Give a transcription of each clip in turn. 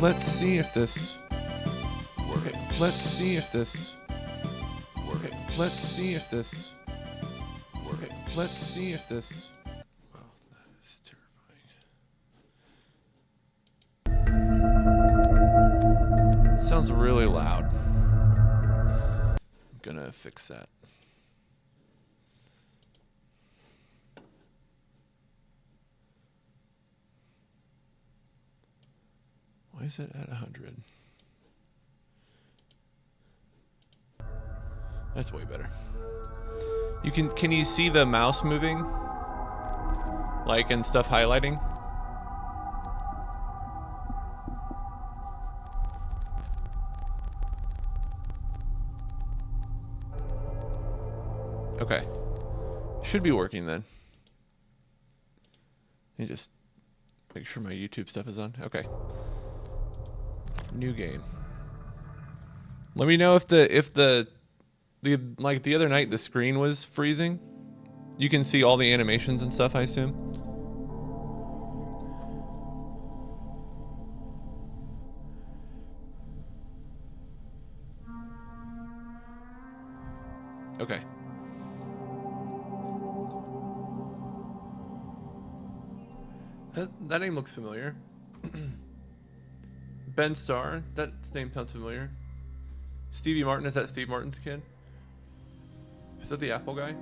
Let's see if this works. Okay, let's see if this works. Okay, let's see if this works. Okay, let's see if this. Wow, that is terrifying. It sounds really loud. I'm gonna fix that. Why is it at 100? That's way better. Can you see the mouse moving? Like, and stuff highlighting? Okay. Should be working then. Let me just make sure my YouTube stuff is on. Okay. New game. Let me know if the like the other night the screen was freezing. You can see all the animations and stuff, I assume. Okay. That name looks familiar. Ben Starr, that name sounds familiar. Stevie Martin, is that Steve Martin's kid? Is that the Apple guy?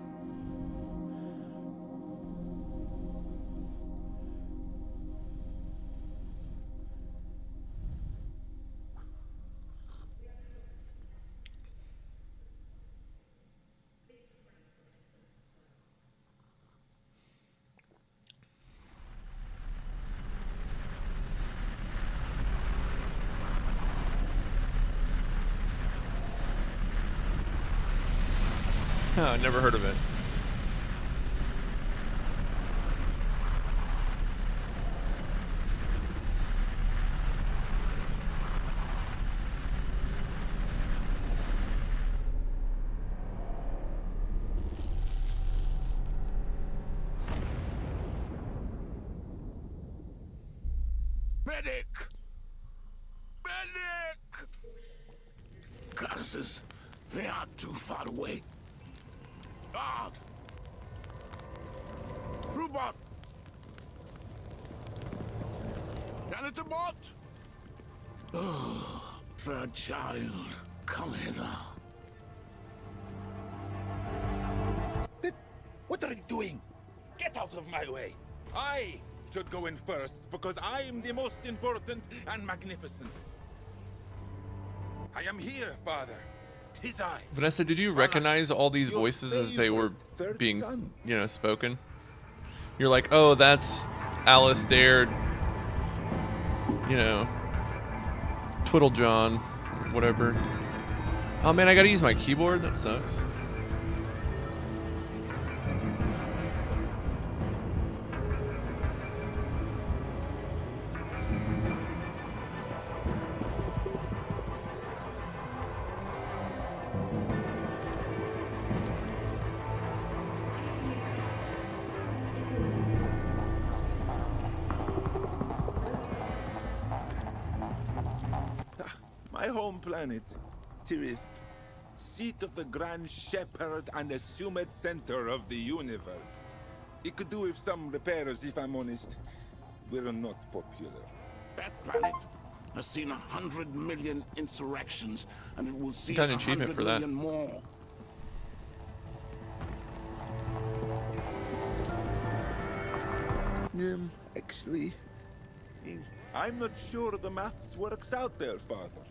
Oh, never heard of it. Medic! Medic! Goddesses, they are too far away. Guard! Crewbot! Janitor-bot! Oh, third child, come hither. What are you doing? Get out of my way! I should go in first because I am the most important and magnificent. I am here, Father. 'Tis I. Vanessa, did you recognize all these voices as they were being, spoken? You're like, oh, that's Alistair, Twiddlejohn, whatever. Oh man, I gotta use my keyboard? That sucks. My home planet, Tirith, seat of the Grand Shepherd and assumed center of the universe. It could do with some repairs, if I'm honest. We're not popular. That planet has seen 100 million insurrections, and it will see Got an achievement 100 for that. million more. Actually, I'm not sure the maths works out there, Father.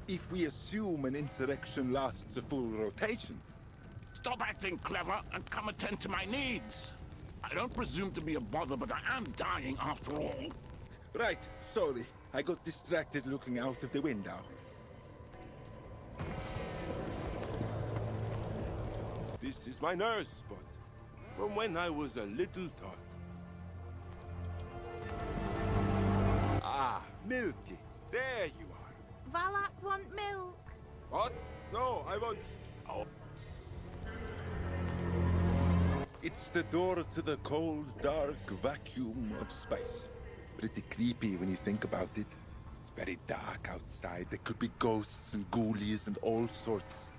If we assume an insurrection lasts a full rotation. Stop acting clever and come attend to my needs. I don't presume to be a bother, but I am dying after all. Right, sorry. I got distracted looking out of the window. This is my nurse spot, from when I was a little tot. Ah, Milky. There you are. Valak want milk. What? No, I won't. Oh. It's the door to the cold, dark vacuum of space. Pretty creepy when you think about it. very dark outside. There could be ghosts and ghoulies and all sorts.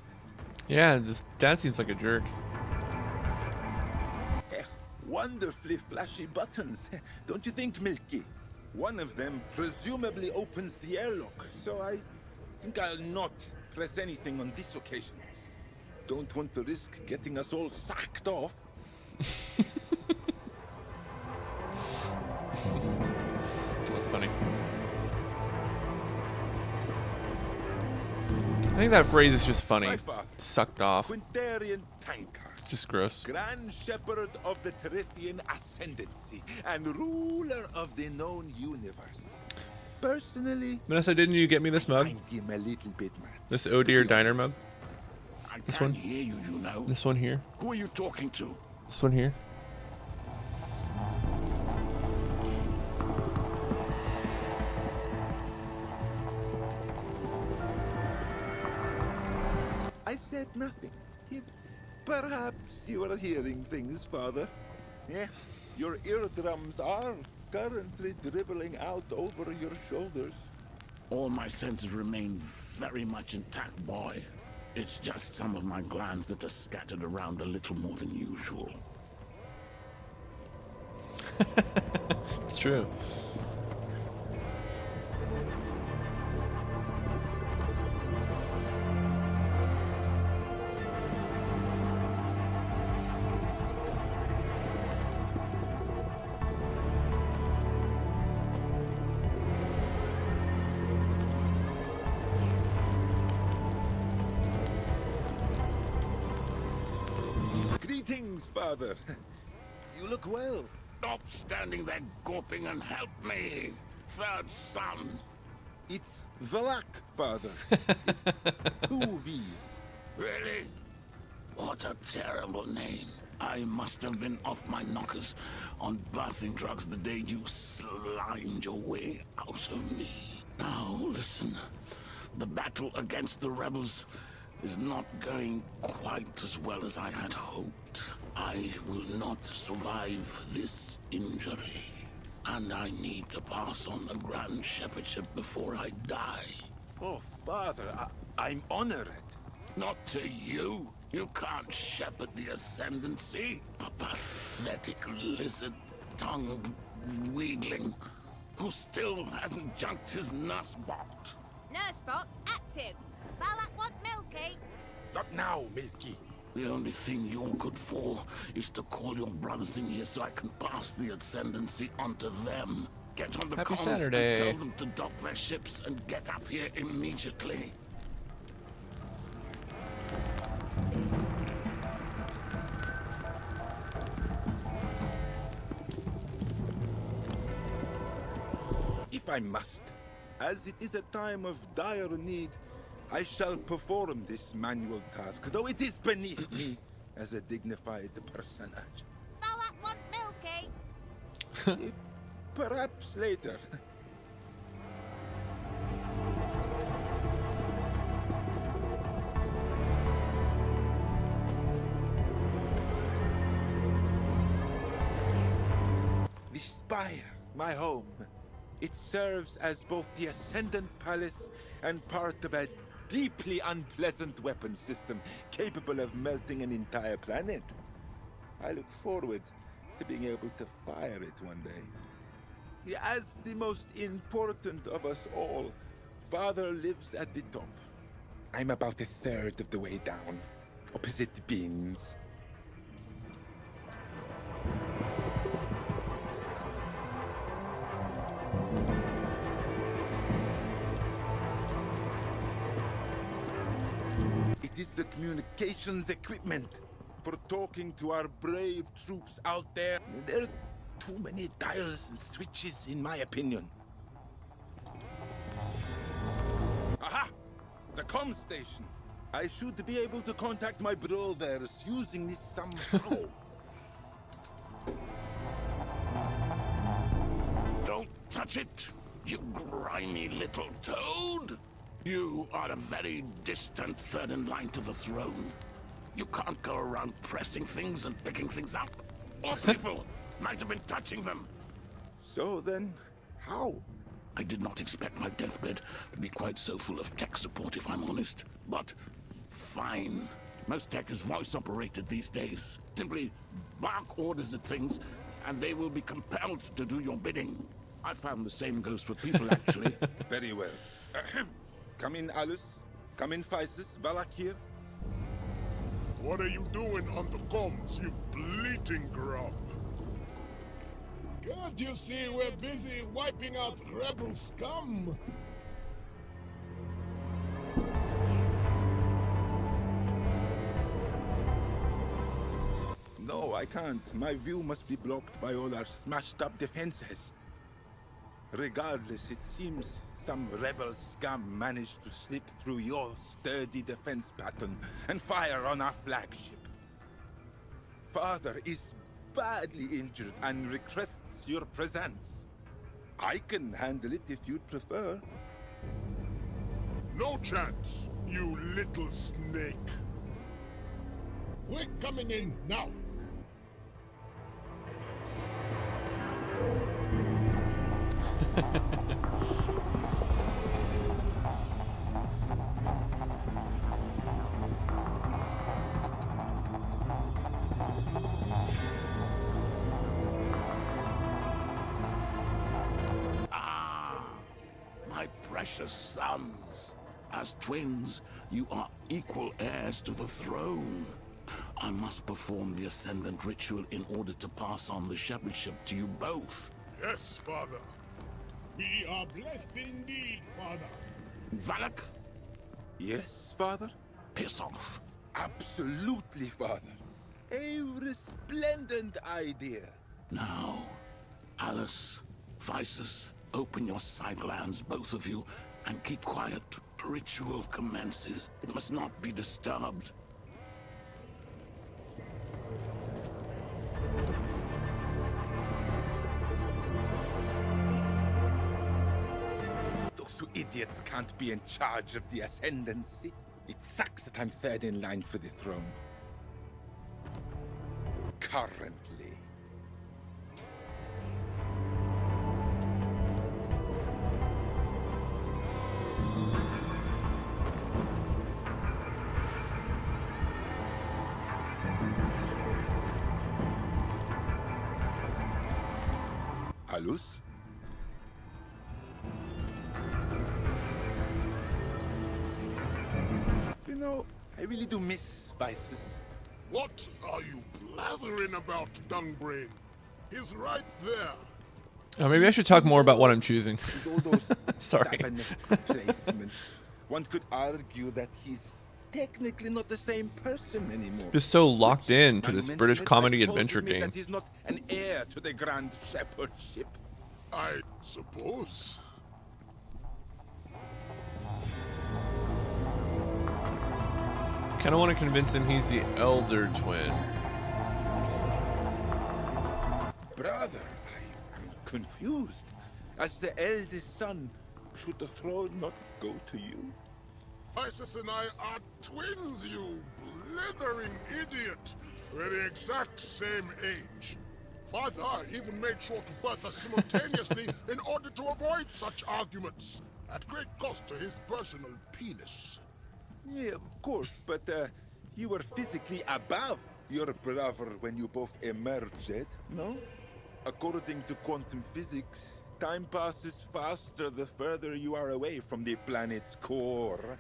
Yeah, dad seems like a jerk. Wonderfully flashy buttons, don't you think, Milky? One of them presumably opens the airlock, so I think I'll not press anything on this occasion. Don't want to risk getting us all sacked off. That's funny. I think that phrase is just funny. My father, Sucked off. Quintarian Tankard, It's just gross. Grand Shepherd of the Terithian Ascendancy, and ruler of the known universe. Personally, Vanessa, didn't you get me this mug? find him a little bit mad. This Oh Dear Diner mug? I This can't one? hear you, you know. This one here? Who are you talking to? This one here? I said nothing. Perhaps you are hearing things, Father. Yeah, your eardrums are currently dribbling out over your shoulders. All my senses remain very much intact, boy. It's just some of my glands that are scattered around a little more than usual. It's true. Greetings, Father. You look well. Stop standing there gawping and help me. Third son. It's Valak, Father. 2 V's. Really? What a terrible name. I must have been off my knockers on birthing drugs the day you slimed your way out of me. Now, listen. The battle against the rebels is not going quite as well as I had hoped. I will not survive this injury. And I need to pass on the Grand Shepherdship before I die. Oh, Father, I'm honored. Not to you. You can't shepherd the Ascendancy. A pathetic lizard-tongued weakling who still hasn't junked his nursebot. Nursebot, active. Balak want Milky. Not now, Milky. The only thing you're good for is to call your brothers in here so I can pass the Ascendancy onto them. Get on the Happy comms Saturday. and tell them to dock their ships and get up here immediately. If I must, as it is a time of dire need, I shall perform this manual task, though it is beneath me as a dignified personage. Balak want Milky. Perhaps later. The Spire, my home. It serves as both the Ascendant Palace and part of a deeply unpleasant weapon system capable of melting an entire planet. I look forward to being able to fire it one day. As the most important of us all, Father lives at the top. I'm about 1/3 of the way down, opposite the beams. It is the communications equipment for talking to our brave troops out there. There's too many dials and switches, in my opinion. Aha! The comm station. I should be able to contact my brothers using this somehow. Don't touch it, you grimy little toad! You are a very distant third in line to the throne. You can't go around pressing things and picking things up. Or people might have been touching them. So then, how? I did not expect my deathbed to be quite so full of tech support, if I'm honest. But fine. Most tech is voice-operated these days. Simply bark orders at things, and they will be compelled to do your bidding. I found the same goes for people, actually. Very well. Come in, Alus. Come in, Physis. Valak here. What are you doing on the comms, you bleating grub? Can't you see we're busy wiping out rebel scum? No, I can't. My view must be blocked by all our smashed-up defenses. Regardless, it seems some rebel scum managed to slip through your sturdy defense pattern and fire on our flagship. Father is badly injured and requests your presence. I can handle it if you'd prefer. No chance, you little snake. We're coming in now. My precious sons. As twins, you are equal heirs to the throne. I must perform the Ascendant ritual in order to pass on the shepherdship to you both. Yes, father. We are blessed indeed, Father. Valak, Yes, Father? piss off. Absolutely, Father. A resplendent idea. Now, Alice, Physis, open your side glands, both of you, and keep quiet. Ritual commences. It must not be disturbed. Those two idiots can't be in charge of the Ascendancy. It sucks that I'm third in line for the throne. Currently. Alus? You know, I really do miss Vices. What are you blathering about, Dungbrain? He's right there. Oh, maybe I should talk more about what I'm choosing. With all those Sorry. cybernetic replacements, one could argue that he's technically not the same person anymore. Just so locked Which in to this argument British might comedy suppose adventure with me game. That he's not an heir to the Grand Shepherdship. I suppose. Kind of want to convince him he's the elder twin. Brother, I'm confused. As the eldest son, should the throne not go to you? Physis and I are twins, you blithering idiot. We're the exact same age. Father even made sure to birth us simultaneously in order to avoid such arguments, at great cost to his personal penis. Yeah, of course, but you were physically above your brother when you both emerged, no? According to quantum physics, time passes faster the further you are away from the planet's core.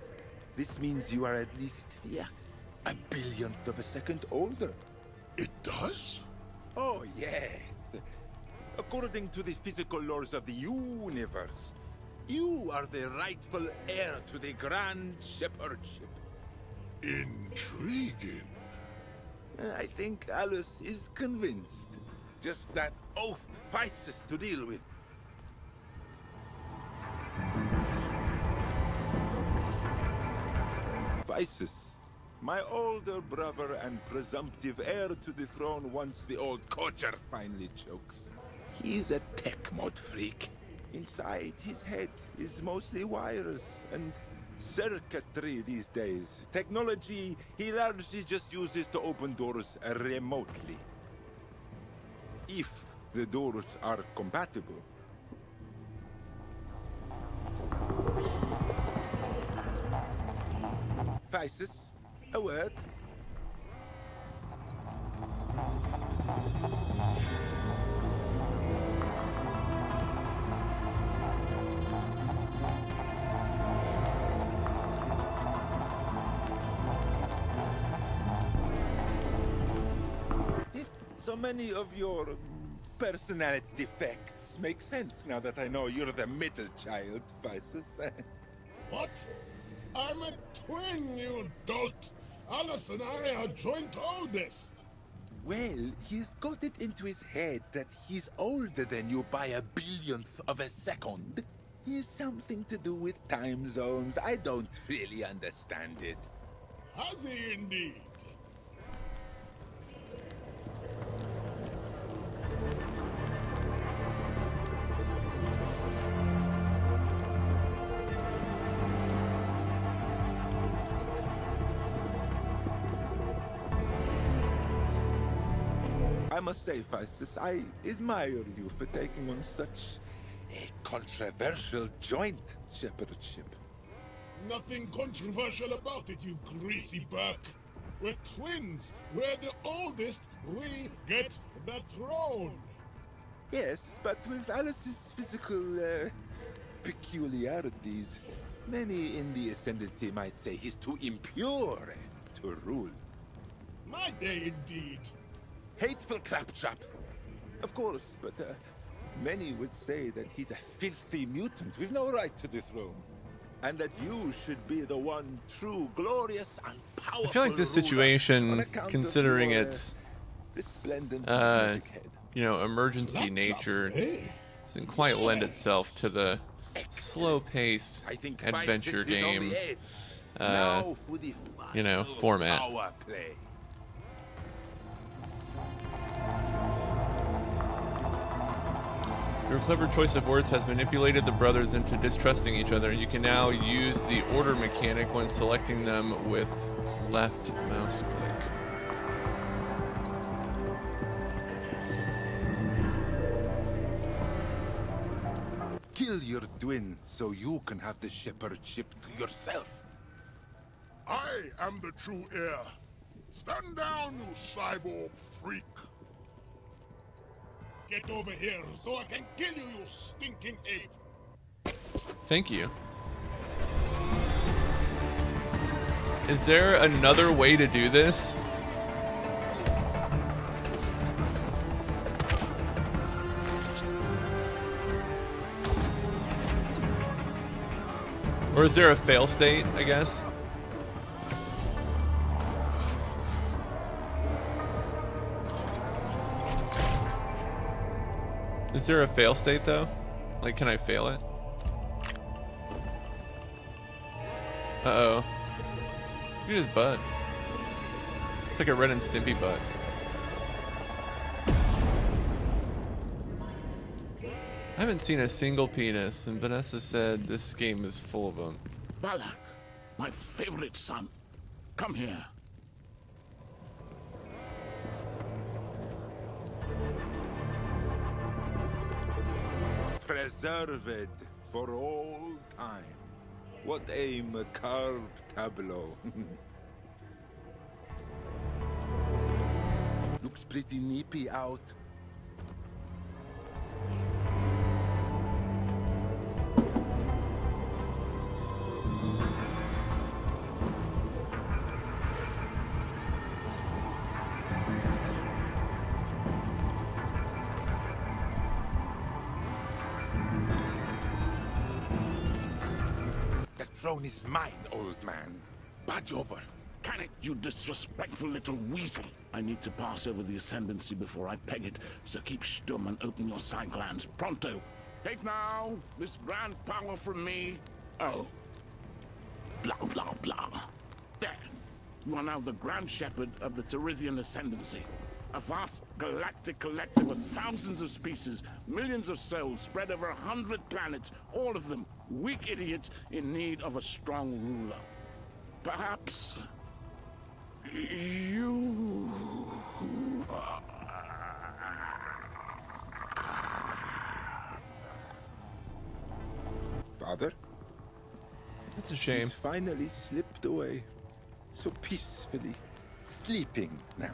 This means you are at least, a billionth of a second older. It does? Oh, yes. According to the physical laws of the universe, you are the rightful heir to the Grand Shepherdship. Intriguing. I think Alice is convinced. Just that oath Physis to deal with. Physis, my older brother and presumptive heir to the throne once the old cocher finally chokes. He's a tech mod freak. Inside his head is mostly wires and circuitry these days. Technology he largely just uses to open doors remotely. If the doors are compatible. Physis, a word. So many of your personality defects make sense now that I know you're the middle child, Physis. What? I'm a twin, you dolt. Alice and I are joint oldest. Well, he's got it into his head that he's older than you by a billionth of a second. It's something to do with time zones. I don't really understand it. Has he indeed? I must say, Physis, I admire you for taking on such a controversial joint shepherdship. Nothing controversial about it, you greasy buck. We're twins. We're the oldest. We get the throne. Yes, but with Alice's physical peculiarities, many in the Ascendancy might say he's too impure to rule. My day indeed. Hateful claptrap. Of course, but many would say that he's a filthy mutant with no right to the throne. And that you should be the one true, glorious, and powerful I feel like this ruler situation, on account of considering your, its resplendent magic head. emergency nature, doesn't quite lend itself to the slow-paced I think adventure Physis is on game, the edge. Now for the final format. power play. Your clever choice of words has manipulated the brothers into distrusting each other. You can now use the order mechanic when selecting them with left mouse click. Kill your twin so you can have the shepherdship to yourself. I am the true heir. Stand down, you cyborg freak. Get over here so I can kill you, you stinking ape. Thank you. Is there another way to do this? Or is there a fail state, I guess? Is there a fail state though? Like, can I fail it? Uh-oh. Look at his butt. It's like a Ren and Stimpy butt. I haven't seen a single penis, and Vanessa said this game is full of them. Balak, my favorite son. Come here. Preserved for all time. What a macabre tableau. Looks pretty nippy out. The throne is mine, old man. Budge over. Can it, you disrespectful little weasel? I need to pass over the Ascendancy before I peg it, so keep stum and open your side glands. Pronto. Take now this grand power from me. Oh. Blah, blah, blah. There. You are now the Grand Shepherd of the Terithian Ascendancy. A vast galactic collective of thousands of species, millions of souls spread over 100 planets, all of them weak idiots in need of a strong ruler. Perhaps you... Father? That's a shame. He's finally slipped away. so peacefully sleeping now.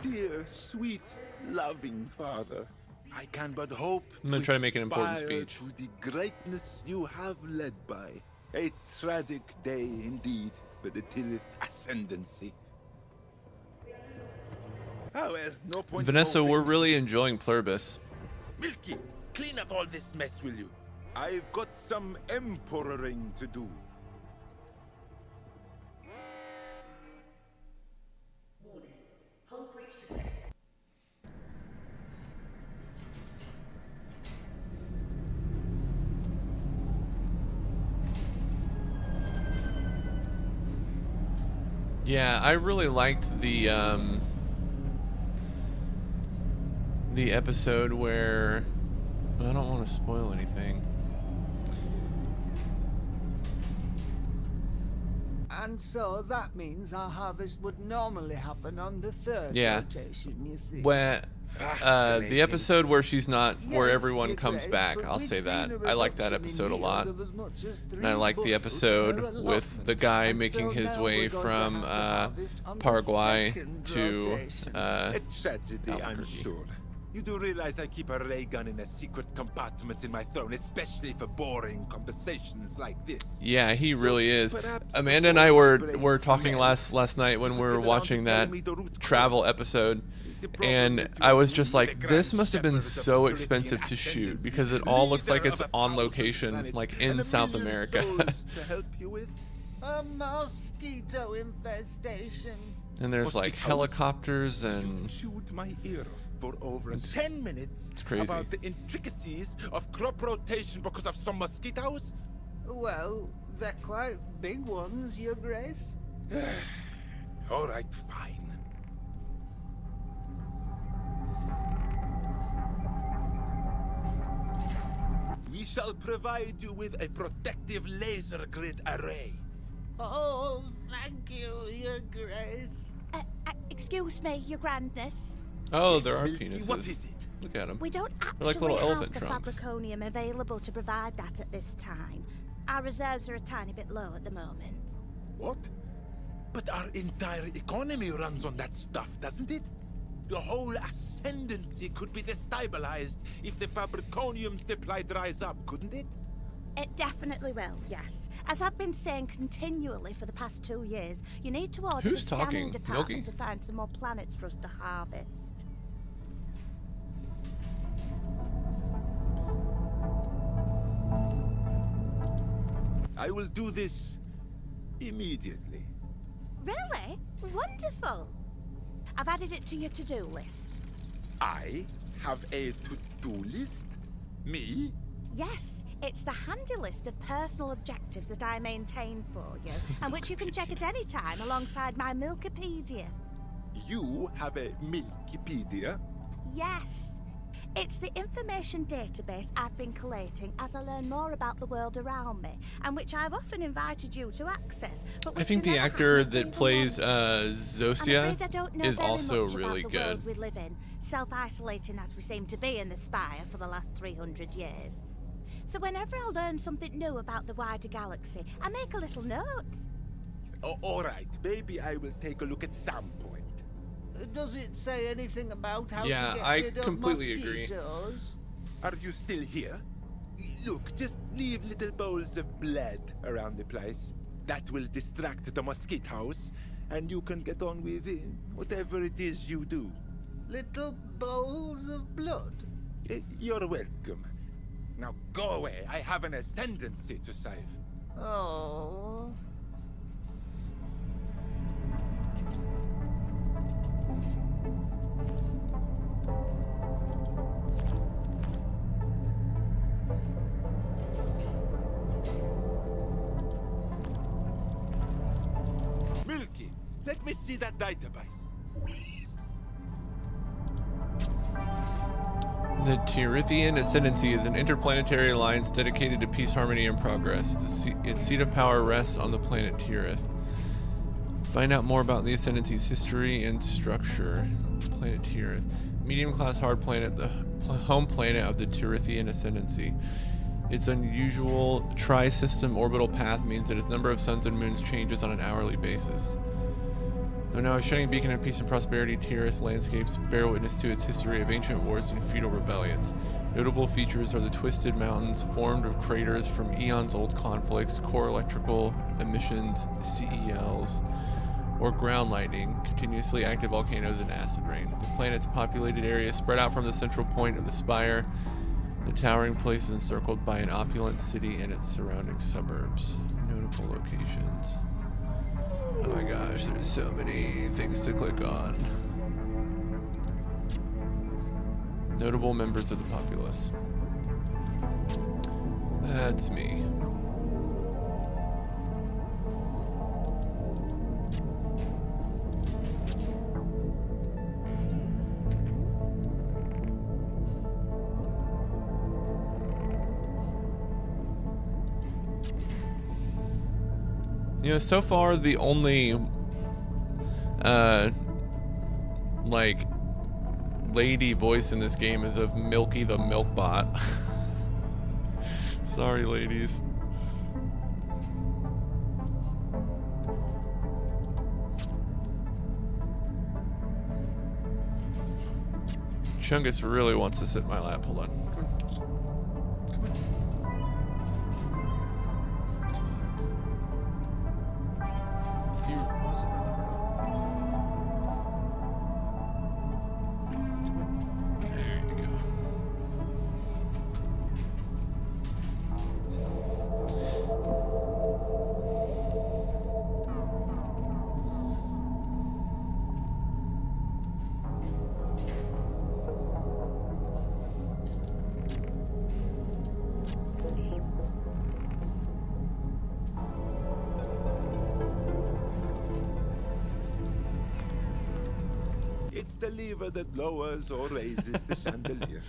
Dear, sweet, loving father, I can but hope I'm gonna try to make an important aspire speech. to the greatness you have led by. A tragic day indeed for the Tirith ascendancy. Oh well, no point. Vanessa, we're really enjoying Pluribus. Milky, clean up all this mess, will you? I've got some emperoring to do. Yeah, I really liked the episode where I don't want to spoil anything. And so that means our harvest would normally happen on the third rotation, you see. Where the episode where she's not, where Yes, everyone Your comes Grace, back, but I'll we'd say that. seen a I like that reduction in episode a lot. yield of as much as And I like the 3 episode bushels per with the allotment. guy And making so his now way we're going to from have to harvest on the Paraguay second to rotation. A tragedy, I'm Albuquerque. sure. You do realize I keep a ray gun in a secret compartment in my throne, especially for boring conversations like this. Yeah, he really is. perhaps Amanda and I were brains talking melt. last night when we were Get around to watching that telling me the root travel cause. episode, The problem and with you I was being just the like, Grand this must have been Shepherd of so the expensive Caribbean to shoot ascendancy, because it all looks like leader it's of on 1,000 location, planets, like and in a South million America. souls to help you with. A mosquito infestation. And there's like Mosquitoes. helicopters and Chewed my ear off for over 10 minutes it's crazy. about the intricacies of crop rotation because of some mosquitoes. Well, they're quite big ones, Your Grace. All right, fine. We shall provide you with a protective laser grid array. Oh, thank you, Your Grace. Excuse me, Your Grandness. oh, Yes, there are Milky, what is penises. it? Look at them. We don't They're like actually little have elephant the trunks. fabriconium available to provide that at this time. Our reserves are a tiny bit low at the moment. What? But our entire economy runs on that stuff, doesn't it? The whole ascendancy could be destabilized if the fabriconium supply dries up, couldn't it? It definitely will, yes. As I've been saying continually for the past 2 years, you need to order Who's the scanning talking? department Milky? to find some more planets for us to harvest. I will do this immediately. Really? Wonderful. I've added it to your to-do list. I have a to-do list? Me? Yes, it's the handy list of personal objectives that I maintain for you, and which you can check at any time alongside my Milkipedia. You have a Milkipedia? Yes. It's the information database I've been collating as I learn more about the world around me, and which I've often invited you to access. But I which think you the never actor have, not that even plays once. I'm Zosia afraid I don't know is very also much really about the world good. we live in, self-isolating as we seem to be in the Spire for the last 300 years. So whenever I learn something new about the wider galaxy, I make a little note. Oh, all right, maybe I will take a look at some point. Does it say anything about how Yeah, to get I rid of completely agree. mosquitoes? Are you still here? Look, just leave little bowls of blood around the place. That will distract the mosquitoes, and you can get on with whatever it is you do. Little bowls of blood? You're welcome. Now go away. I have an ascendancy to save. Oh. Milky, let me see that database. The Tirithian Ascendancy is an interplanetary alliance dedicated to peace, harmony, and progress. Its seat of power rests on the planet Tirith. Find out more about the Ascendancy's history and structure. Planet Tirith. medium-class hard planet, the home planet of the Tirithian Ascendancy. Its unusual tri-system orbital path means that its number of suns and moons changes on an hourly basis. Though now a shining beacon of peace and prosperity, Tiris landscapes bear witness to its history of ancient wars and feudal rebellions. Notable features are the twisted mountains formed of craters from eons-old conflicts, core electrical emissions, CELs, or ground lightning, continuously active volcanoes, and acid rain. The planet's populated area spread out from the central point of the spire. The towering place is encircled by an opulent city and its surrounding suburbs. Notable locations. Oh my gosh, there's so many things to click on. Notable members of the populace. That's me. You know, so far the only like lady voice in this game is of Milky the Milkbot. Sorry, ladies. Chungus really wants to sit in my lap. Hold on. It's the lever that lowers or raises the chandelier.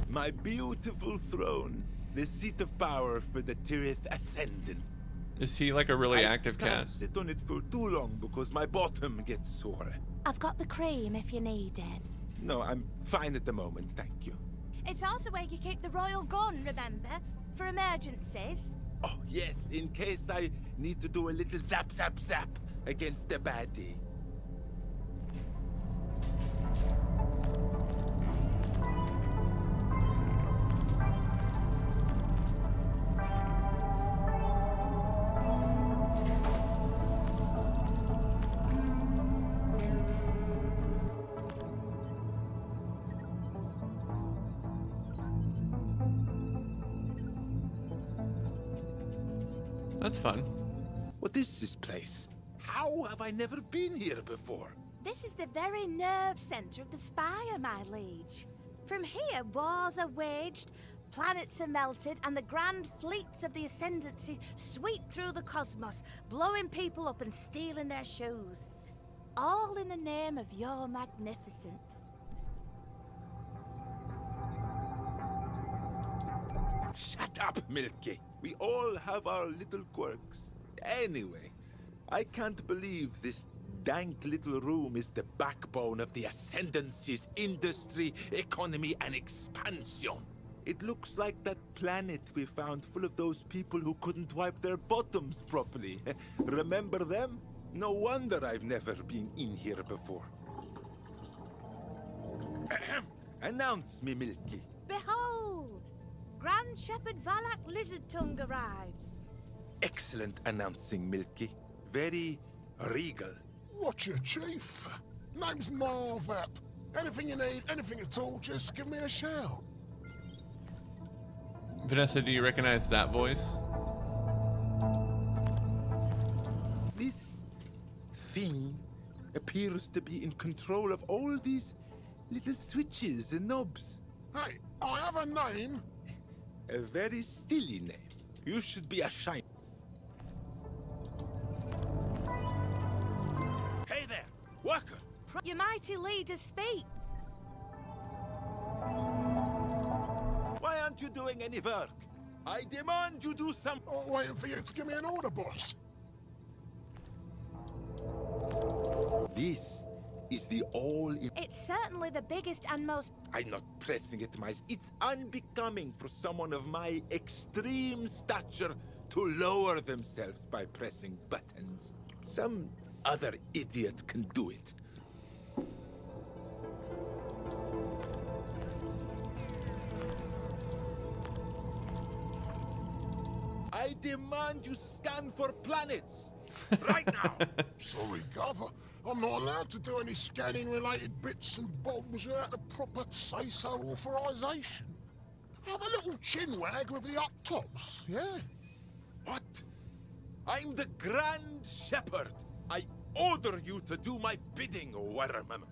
My beautiful throne, the seat of power for the Tirith Ascendant. Is he like a really active I cat? can't sit on it for too long because my bottom gets sore. I've got the cream if you need it. No, I'm fine at the moment, thank you. It's also where you keep the royal gun, remember? For emergencies. Oh, yes, in case I need to do a little zap, zap, zap against the baddie. That's fun. What is this place? How have I never been here before? This is the very nerve center of the Spire, my liege. From here, wars are waged, planets are melted, and the grand fleets of the Ascendancy sweep through the cosmos, blowing people up and stealing their shoes. All in the name of your magnificence. Shut up, Milky. We all have our little quirks. Anyway, I can't believe this dank little room is the backbone of the Ascendancy's industry, economy, and expansion. It looks like that planet we found full of those people who couldn't wipe their bottoms properly. Remember them? No wonder I've never been in here before. Announce me, Milky. Behold! Grand Shepherd Valak Lizardtongue arrives. Excellent announcing, Milky. Very regal. What's your chief? Name's Marvap. Anything you need, anything at all, just give me a shout. Vanessa, do you recognize that voice? This thing appears to be in control of all these little switches and knobs. Hey, I have a name. A very silly name. You should be ashamed. Hey there, worker! Your mighty leaders speak. Why aren't you doing any work? I demand you do some... I'm waiting for you to give me an order, boss. This is the all... It's certainly the biggest and most... I'm not pressing it myself. It's unbecoming for someone of my extreme stature to lower themselves by pressing buttons. Some other idiot can do it. I demand you scan for planets. Right now. Sorry, Gov. I'm not allowed to do any scanning-related bits and bobs without the proper say-so authorization. Have a little chinwag with the up tops, yeah? What? I'm the Grand Shepherd. I order you to do my bidding, Worm.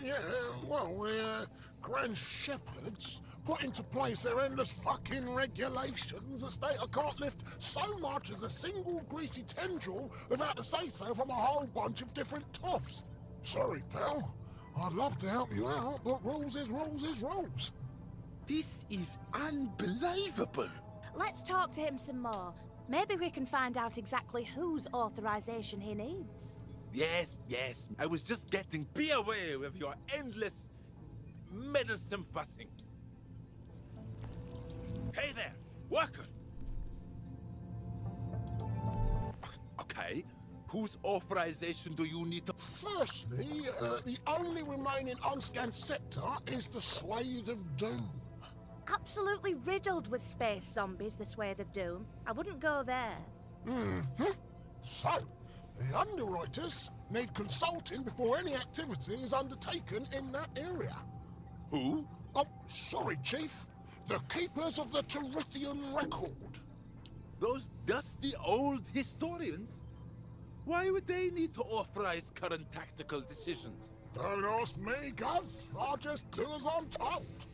Yeah, well, we're Grand Shepherds put into place their endless fucking regulations. The state can't lift so much as a single greasy tendril without a say-so from a whole bunch of different toffs. Sorry, pal. I'd love to help you out, but rules is rules is rules. This is unbelievable. Let's talk to him some more. Maybe we can find out exactly whose authorization he needs. Yes, yes. I was just getting... Be away with your endless, meddlesome fussing. Hey there, worker! Okay, whose authorization do you need to... Firstly, the only remaining unscanned sector is the Swathe of Doom. Absolutely riddled with space zombies, the Swathe of Doom. I wouldn't go there. So, the underwriters need consulting before any activity is undertaken in that area. Who? Oh, sorry, Chief. The Keepers of the Terithian Record. Those dusty old historians? Why would they need to authorize current tactical decisions? Don't ask me, Gov. I'll just do as I'm told.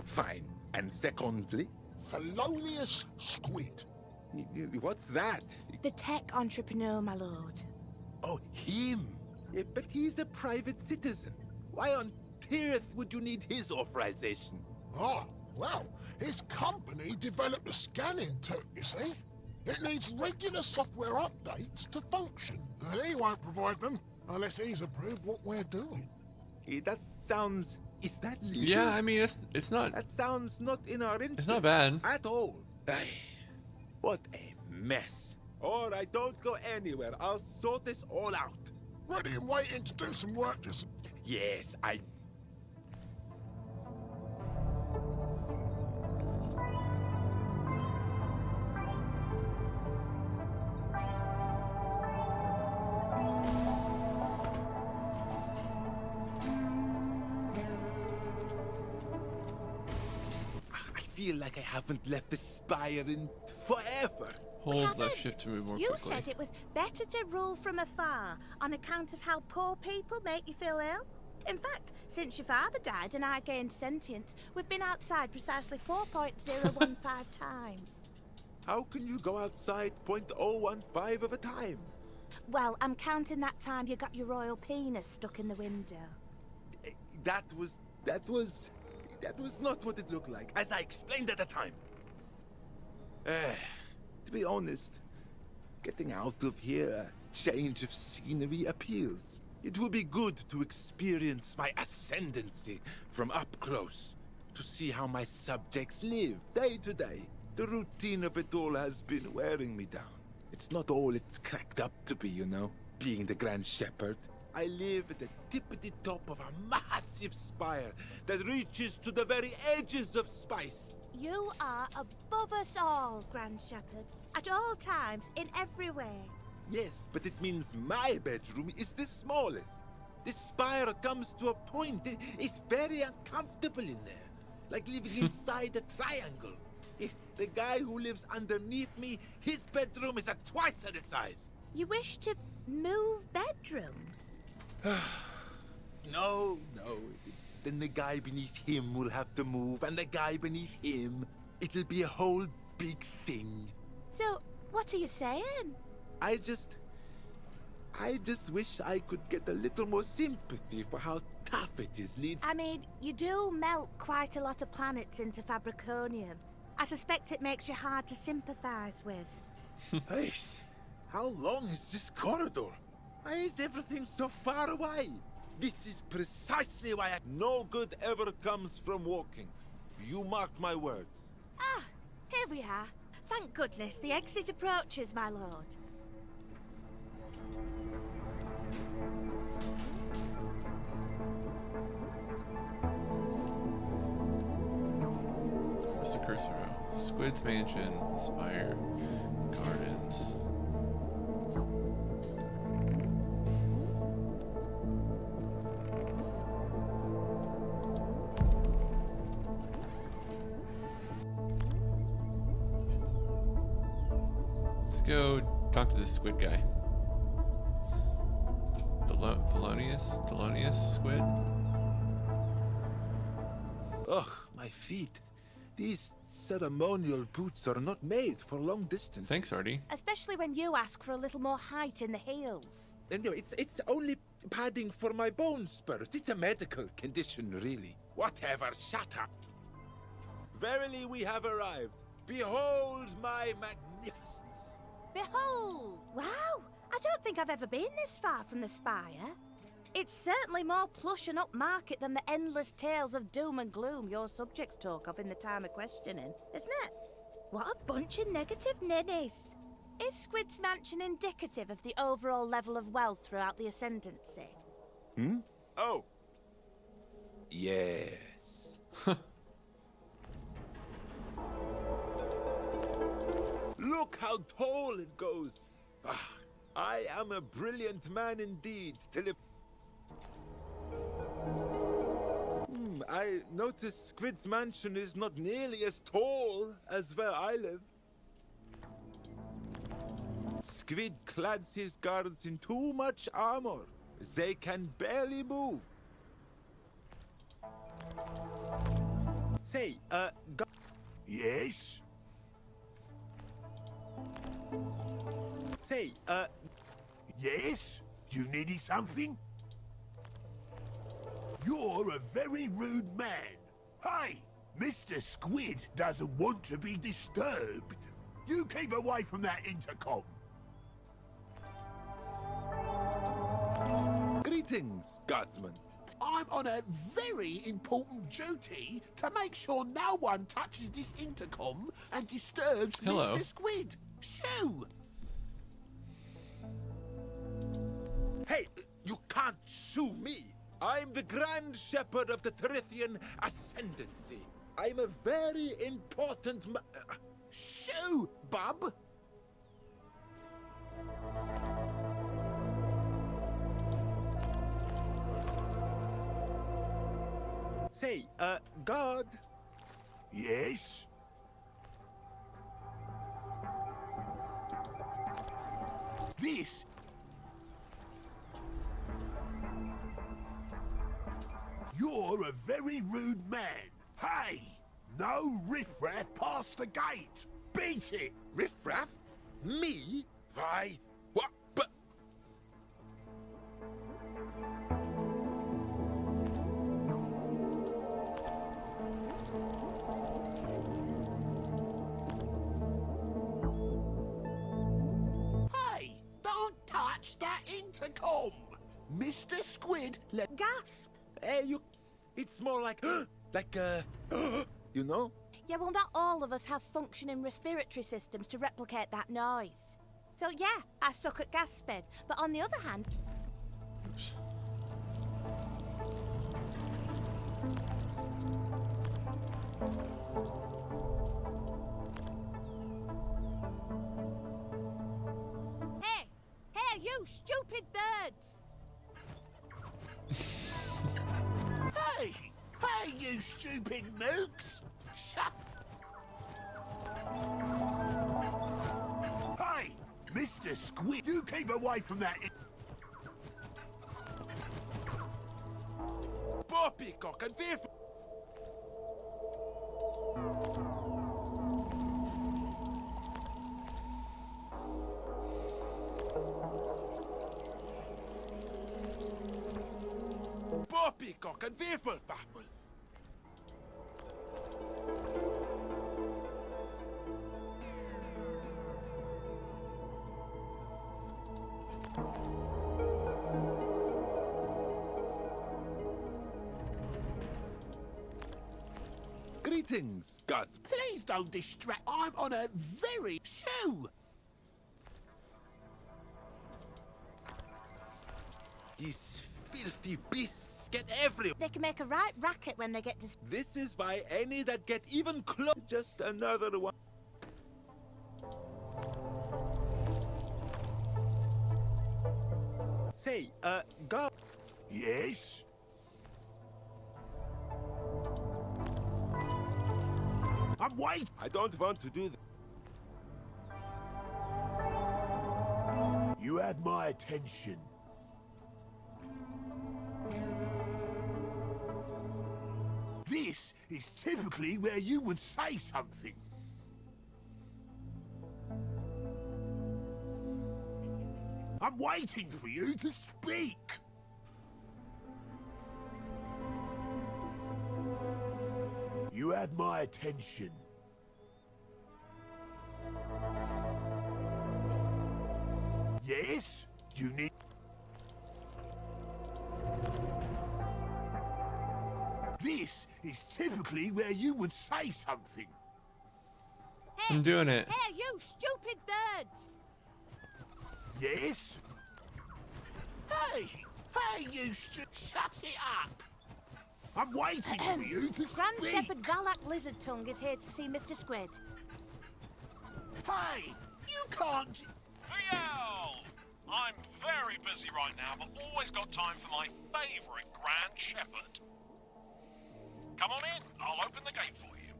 Fine. And secondly? Felonious Squid. What's that? The tech entrepreneur, my lord. Oh, him. Yeah, but he's a private citizen. Why on earth would you need his authorization? Ah, well, his company developed a scanning tech, you see. It needs regular software updates to function. And he won't provide them unless he's approved what we're doing. That sounds... Is that legal? Yeah, I mean, it's not... That sounds not in our interest. It's not bad. At all. What a mess. All right, don't go anywhere. I'll sort this all out. Ready and waiting to do some work, just... Yes, I... I feel like I haven't left the spire in forever. Hold left shift to move more You quickly. said it was better to rule from afar on account of how poor people make you feel ill. In fact, since your father died and I gained sentience, we've been outside precisely 4.015 times. How can you go outside 0.015 of a time? Well, I'm counting that time you got your royal penis stuck in the window. That was not what it looked like, as I explained at the time. To be honest, getting out of here, a change of scenery appeals. It will be good to experience my ascendancy from up close, to see how my subjects live day to day. The routine of it all has been wearing me down. It's not all it's cracked up to be, you know, being the Grand Shepherd. I live at the tippity top of a massive spire that reaches to the very edges of space. You are above us all, Grand Shepherd. At all times, in every way. Yes, but it means my bedroom is the smallest. The spire comes to a point. It's very uncomfortable in there. Like living inside a triangle. The guy who lives underneath me, his bedroom is twice the size. You wish to move bedrooms? No. Then the guy beneath him will have to move, and the guy beneath him. It'll be a whole big thing. So, what are you saying? I just wish I could get a little more sympathy for how tough it is, lead. I mean, you do melt quite a lot of planets into Fabriconium. I suspect it makes you hard to sympathize with. Hey, how long is this corridor? Why is everything so far away? This is precisely why no good ever comes from walking. You mark my words. Ah, here we are. Thank goodness the exit approaches, my lord. Where's the cursor? Squid's Mansion, Spire, Gardens. Let's go talk to this squid guy. Thelonious squid? Ugh, my feet. These ceremonial boots are not made for long distance. Thanks, Artie. Especially when you ask for a little more height in the heels. Anyway, it's only padding for my bone spurs. It's a medical condition, really. Whatever, shut up. Verily we have arrived. Behold my magnificence. Behold! Wow! I don't think I've ever been this far from the spire. It's certainly more plush and upmarket than the endless tales of doom and gloom your subjects talk of in the time of questioning, isn't it? What a bunch of negative ninnies. Is Squid's Mansion indicative of the overall level of wealth throughout the Ascendancy? Oh. Yes. Look how tall it goes. Ah, I am a brilliant man indeed. I notice Squid's Mansion is not nearly as tall as where I live. Squid clads his guards in too much armor. They can barely move. Say, Yes? Say, Yes? You needed something? You're a very rude man. Hey, Mr. Squid doesn't want to be disturbed. You keep away from that intercom. greetings, guardsman. I'm on a very important duty to make sure no one touches this intercom and disturbs Hello. Mr. Squid. Shoo! Hey, you can't sue me. I'm the Grand Shepherd of the Terithian Ascendancy. I'm a very important Shoo, bub! Say, guard. Yes? This... You're a very rude man. Hey! No riffraff past the gate! Beat it! Riffraff? Me? Why? What? But... Hey! Don't touch that intercom! Mr. Squid, let... Gasp! Hey, you... It's more like... like, you know? Yeah, well, not all of us have functioning respiratory systems to replicate that noise. So, yeah, I suck at gasping. But on the other hand... Oops. Hey! Hey, you stupid birds! Hey! Hey, you stupid mooks! Shut... Hey! Mr. Squid, you keep away from that... Poppycock and fearful... Poppycock and Waffle. Greetings, gods. Please don't distract. I'm on a very show. These filthy beasts get everywhere. They can make a right racket when they get to... This is why any that get even close. Just another one. Say, God. Yes? I'm waiting. I don't want to do that. You had my attention. This is typically where you would say something. I'm waiting for you to speak. You had my attention. Yes? You need... This is typically where you would say something. Hey, I'm doing it. Hey, you stupid birds! Yes? Hey! Hey, you shut it up! I'm waiting for you to Grand speak! Shepherd Valak Lizard Tongue is here to see Mr. Squid. Hey! You can't... VL! I'm very busy right now, but always got time for my favourite Grand Shepherd. Come on in, I'll open the gate for you.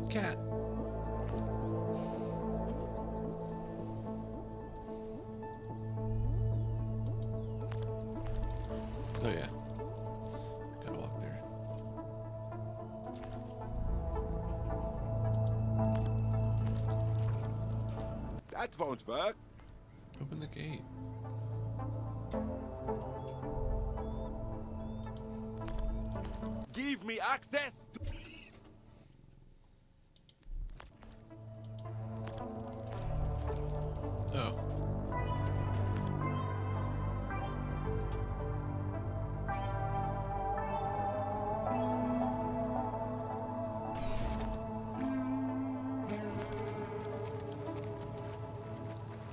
Cat. Oh yeah. Gotta walk there. That won't work. Open the gate. Give me access to... Oh.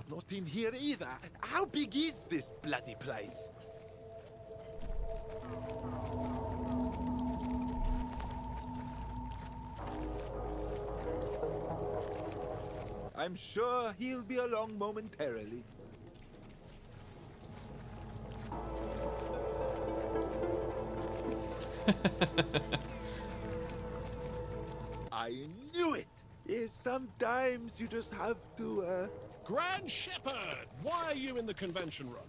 Not in here either. How big is this bloody place? I'm sure he'll be along momentarily. I knew it! Yes, sometimes you just have to, Grand Shepherd, why are you in the convention room?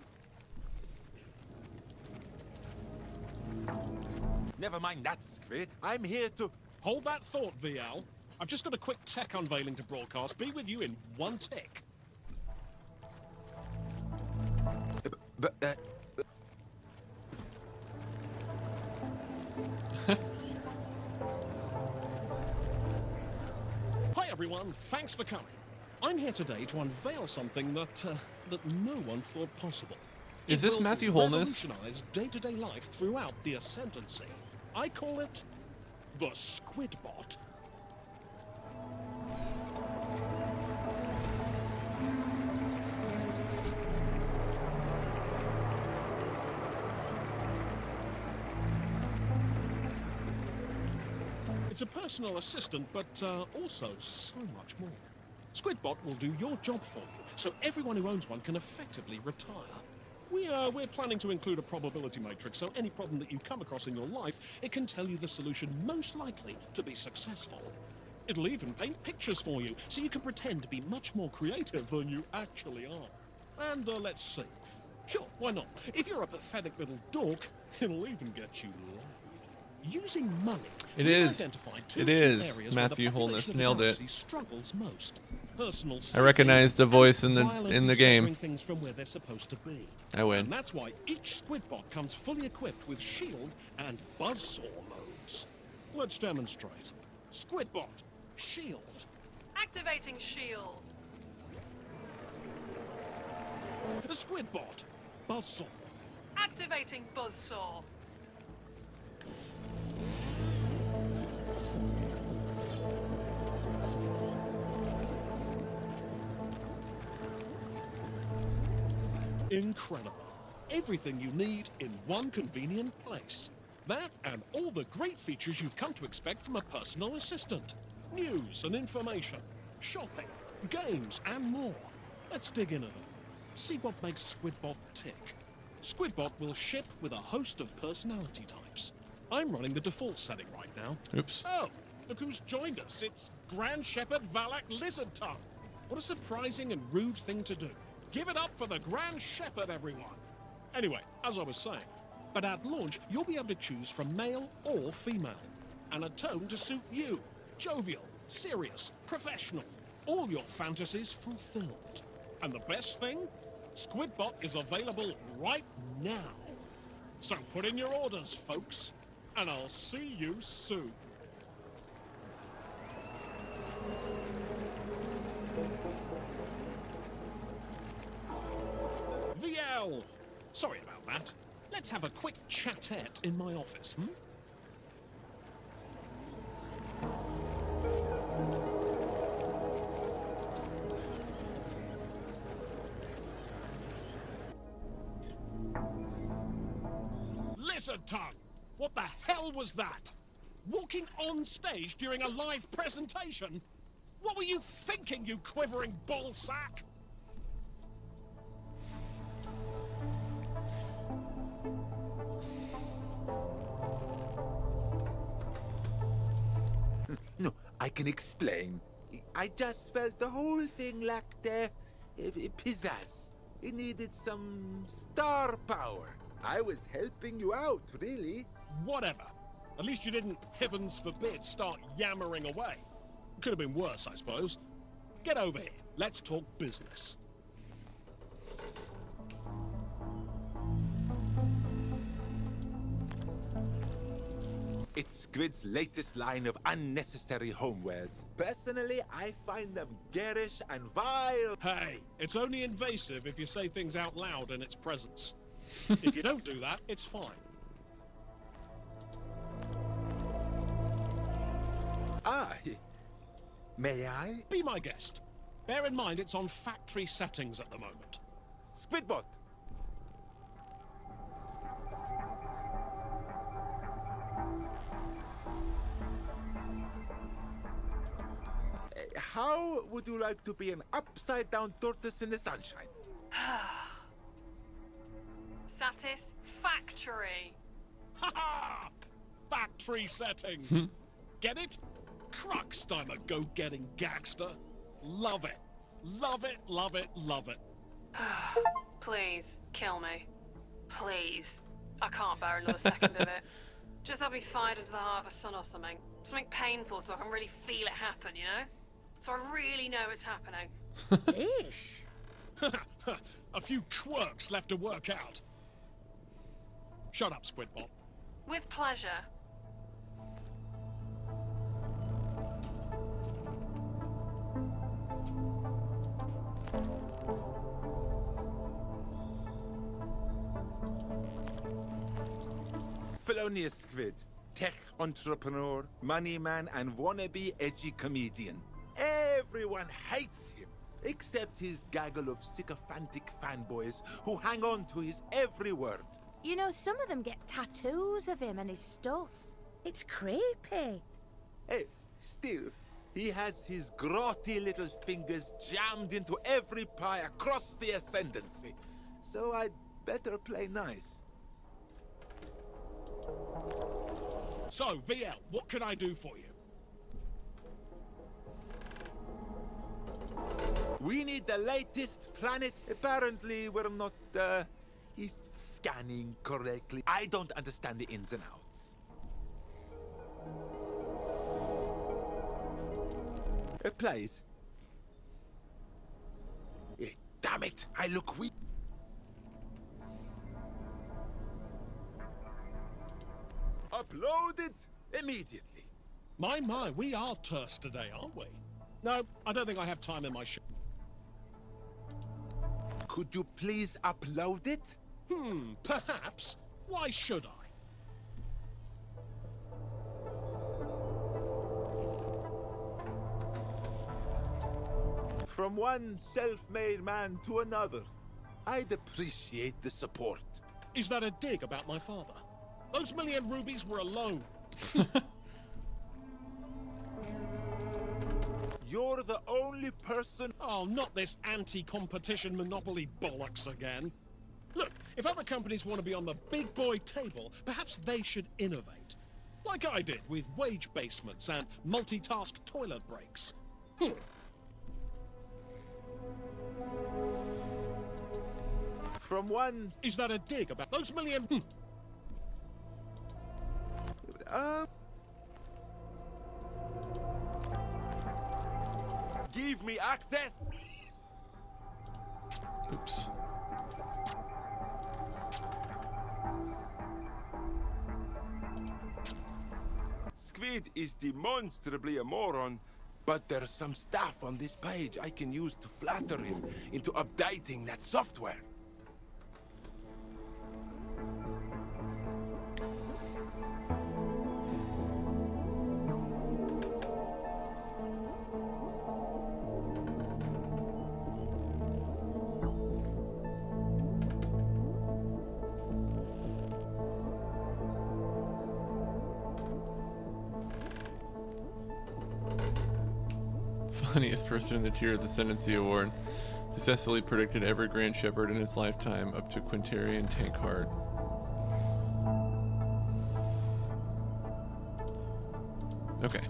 Never mind that, Squid. I'm here to... Hold that thought, VL. I've just got a quick tech unveiling to broadcast. Be with you in one tick. Hi everyone, thanks for coming. I'm here today to unveil something that no one thought possible. Is this Matthew Holness? Revolutionize day-to-day life throughout the Ascendancy. I call it the Squidbot. It's a personal assistant, but also so much more. Squidbot will do your job for you, so everyone who owns one can effectively retire. We're planning to include a probability matrix, so any problem that you come across in your life, it can tell you the solution most likely to be successful. It'll even paint pictures for you, so you can pretend to be much more creative than you actually are. And let's see. Sure, why not? If you're a pathetic little dork, it'll even get you laid. Using money, It we've is. identified two It key is. areas Matthew where the Holness population of the nailed it. galaxy struggles most. personal I safety, recognize the voice and in the violently game. severing things from where they're supposed to be. I win. And that's why each Squidbot comes fully equipped with shield and buzzsaw modes. Let's demonstrate. Squidbot, shield. Activating shield. Squidbot, buzzsaw. Activating buzzsaw. Incredible. Everything you need in one convenient place. That and all the great features you've come to expect from a personal assistant. News and information, shopping, games and more. Let's dig into them. See what makes Squidbot tick. Squidbot will ship with a host of personality types. I'm running the default setting right now. Oops. Oh, look who's joined us. It's Grand Shepherd Valak Lizard Tongue. What a surprising and rude thing to do. Give it up for the Grand Shepherd, everyone. Anyway, as I was saying, but at launch, you'll be able to choose from male or female, and a tone to suit you. Jovial, serious, professional, all your fantasies fulfilled. And the best thing? Squidbot is available right now. So put in your orders, folks, and I'll see you soon. VL! Sorry about that. Let's have a quick chatette in my office, hmm? Lizard Tongue! What the hell was that? Walking on stage during a live presentation? What were you thinking, you quivering ballsack? No, I can explain. I just felt the whole thing lacked pizzazz. It needed some star power. I was helping you out, really. Whatever. At least you didn't, heavens forbid, start yammering away. Could have been worse, I suppose. Get over here. Let's talk business. It's Squid's latest line of unnecessary homewares. Personally, I find them garish and vile. Hey, it's only invasive if you say things out loud in its presence. If you don't do that, it's fine. Ah, may I? Be my guest. Bear in mind it's on factory settings at the moment. Squidbot! How would you like to be an upside-down tortoise in the sunshine? Satisfactory. Ha ha! Factory settings. Get it? Crux, I'm a go-getting gangster. Love it. Love it, love it, love it. Please, kill me. Please. I can't bear another second of it. Just have me fired into the heart of a sun or something. Something painful so I can really feel it happen, you know? So I really know it's happening. Ish. A few quirks left to work out. Shut up, Squidbot. With pleasure. Felonious Squid, tech entrepreneur, money man, and wannabe edgy comedian. Everyone hates him, except his gaggle of sycophantic fanboys who hang on to his every word. You know, some of them get tattoos of him and his stuff. It's creepy. Hey, still, he has his grotty little fingers jammed into every pie across the Ascendancy. So I'd better play nice. So, VL, what can I do for you? We need the latest planet. Apparently, we're not, scanning correctly. I don't understand the ins and outs. Please. Damn it, I look weak. Upload it immediately. My, we are terse today, aren't we? No, I don't think I have time in my show. Could you please upload it? Perhaps. Why should I? From one self-made man to another, I'd appreciate the support. Is that a dig about my father? Those million rubies were a loan. You're the only person... Oh, not this anti-competition monopoly bollocks again. Look, if other companies want to be on the big boy table, perhaps they should innovate. Like I did with wage basements and multitask toilet breaks. From one... Is that a dig about those million... Give me access! Oops. Squid is demonstrably a moron, but there's some stuff on this page I can use to flatter him into updating that software. Funniest person in the tier of the Ascendancy Award. Successfully predicted every Grand Shepherd in his lifetime up to Quintarian Tankheart. Okay.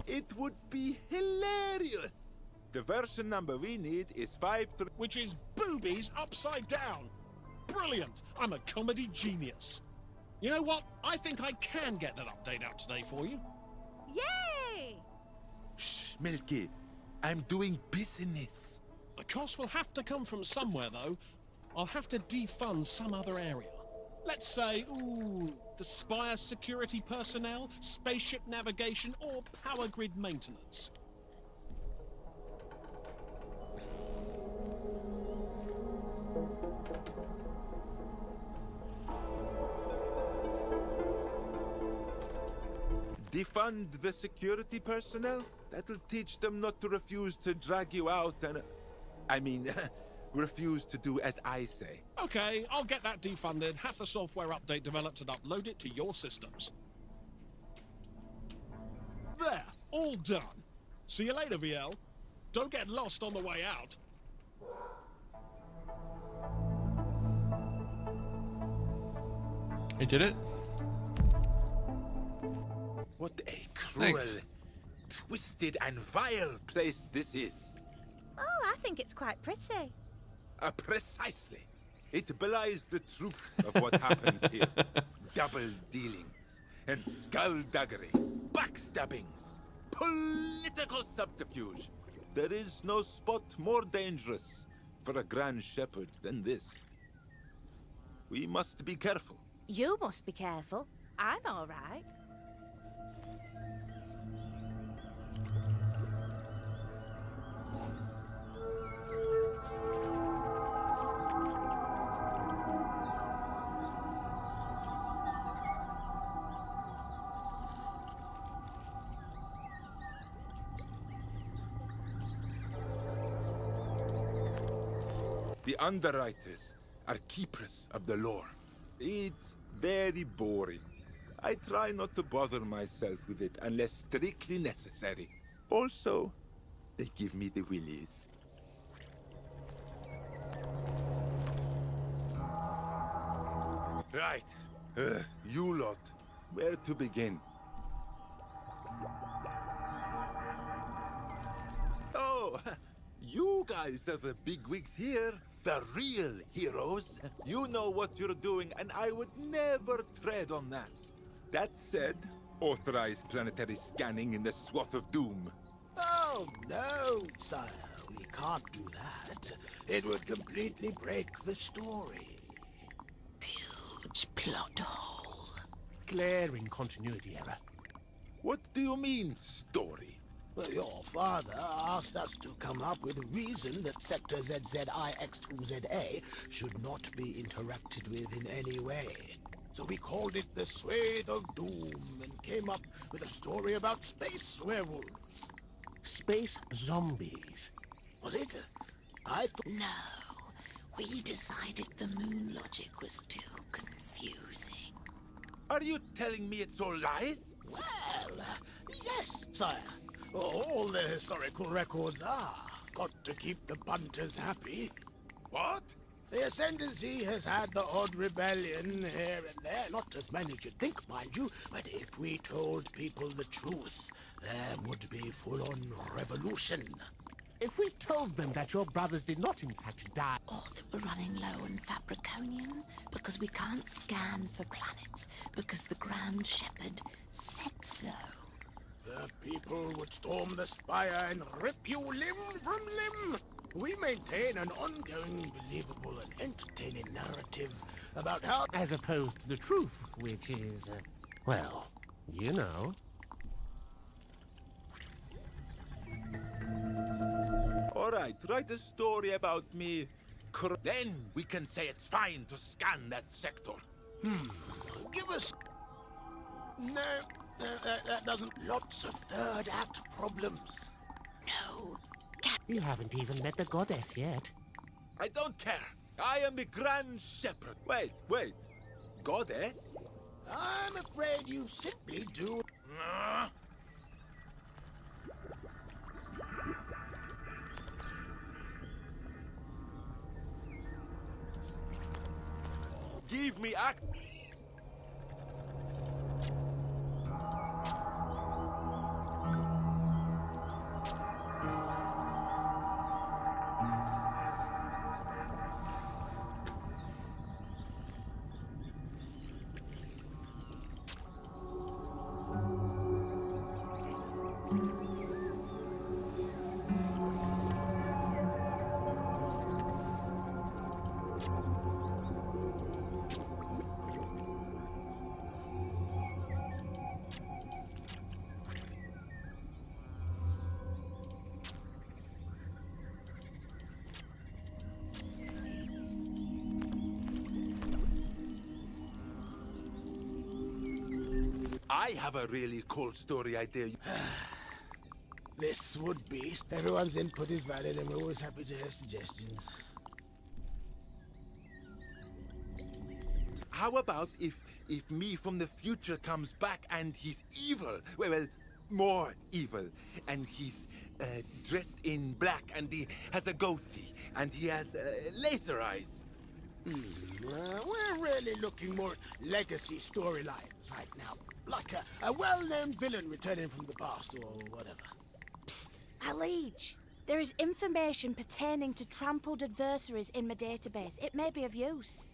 It would be hilarious! The version number we need is 5... Which is boobies upside down. Brilliant! I'm a comedy genius. You know what? I think I can get that update out today for you. Yay! Shh, Milky. I'm doing business. The cost will have to come from somewhere, though. I'll have to defund some other area. Let's say, the Spire security personnel, spaceship navigation, or power grid maintenance. Defund the security personnel? That'll teach them not to refuse to drag you out and... I mean, refuse to do as I say. Okay, I'll get that defunded, have the software update developed and upload it to your systems. There, all done. See you later, VL. Don't get lost on the way out. I did it? What a cruel, Thanks. twisted and vile place this is. Oh, I think it's quite pretty. Precisely. It belies the truth of what happens here. Double dealings and skullduggery, backstabbings, political subterfuge. There is no spot more dangerous for a Grand Shepherd than this. We must be careful. You must be careful. I'm all right. The underwriters are keepers of the lore. It's very boring. I try not to bother myself with it unless strictly necessary. Also, they give me the willies. Right. You lot. Where to begin? Oh, you guys are the bigwigs here. The real heroes. You know what you're doing, and I would never tread on that. That said, authorized planetary scanning in the swath of doom. Oh, no, sire. We can't do that. It would completely break the story. Huge plot hole. Glaring continuity error. What do you mean, story? Well, your father asked us to come up with a reason that Sector ZZIX2ZA should not be interacted with in any way. So we called it the Swathe of Doom and came up with a story about space werewolves. Space zombies. Was it? No, we decided the moon logic was too confusing. Are you telling me it's all lies? Well, yes, sire. All the historical records are. Got to keep the punters happy. What? The Ascendancy has had the odd rebellion here and there, not as many as you'd think, mind you, but if we told people the truth, there would be full-on revolution. If we told them that your brothers did not in fact die... Or that we're running low on Fabriconium, because we can't scan for planets, because the Grand Shepherd said so. The people would storm the spire and rip you limb from limb. We maintain an ongoing, believable and entertaining narrative about how... As opposed to the truth, which is, well, you know. All right, write a story about me. Then we can say it's fine to scan that sector. Give us... No, that doesn't... Lots of third act problems. No. You haven't even met the goddess yet. I don't care. I am the Grand Shepherd. Wait. Goddess? I'm afraid you simply do... Give me act... I have a really cool story idea. This would be... Everyone's input is valid and we're always happy to hear suggestions. How about if me from the future comes back and he's evil? Well, more evil. And he's dressed in black and he has a goatee and he has laser eyes. We're really looking more at legacy storylines right now. Like a well-known villain returning from the past or whatever. Psst, our liege. There is information pertaining to trampled adversaries in my database. It may be of use.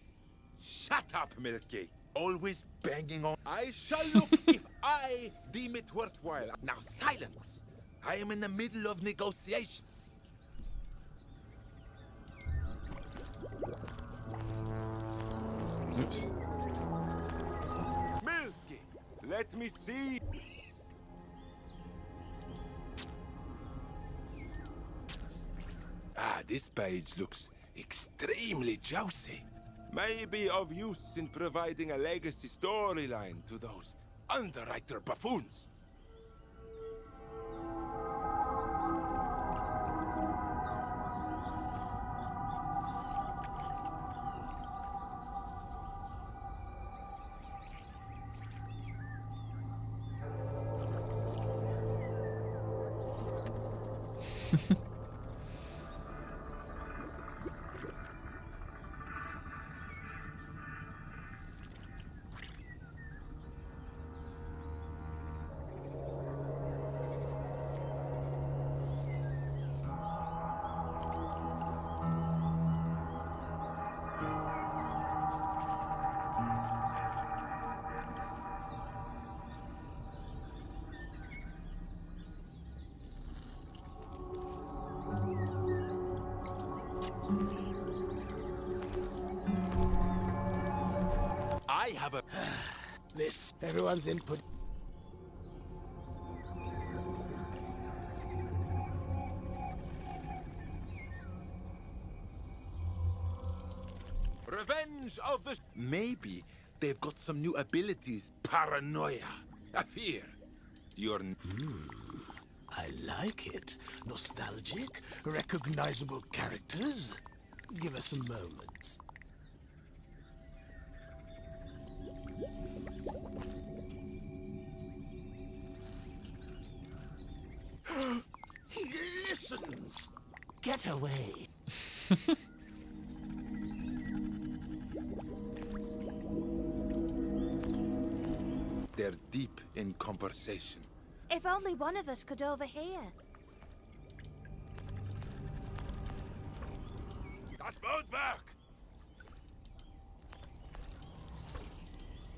Shut up, Milky. Always banging on. I shall look if I deem it worthwhile. Now silence. I am in the middle of negotiations. Oops. Milky, let me see. This page looks extremely juicy. May be of use in providing a legacy storyline to those underwriter buffoons. I have a... This, everyone's input. Revenge of the... Maybe they've got some new abilities. Paranoia. A fear. You're... I like it. Nostalgic, recognizable characters. Give us a moment. He listens. Get away. They're deep in conversation. If only one of us could overhear. Das won't work!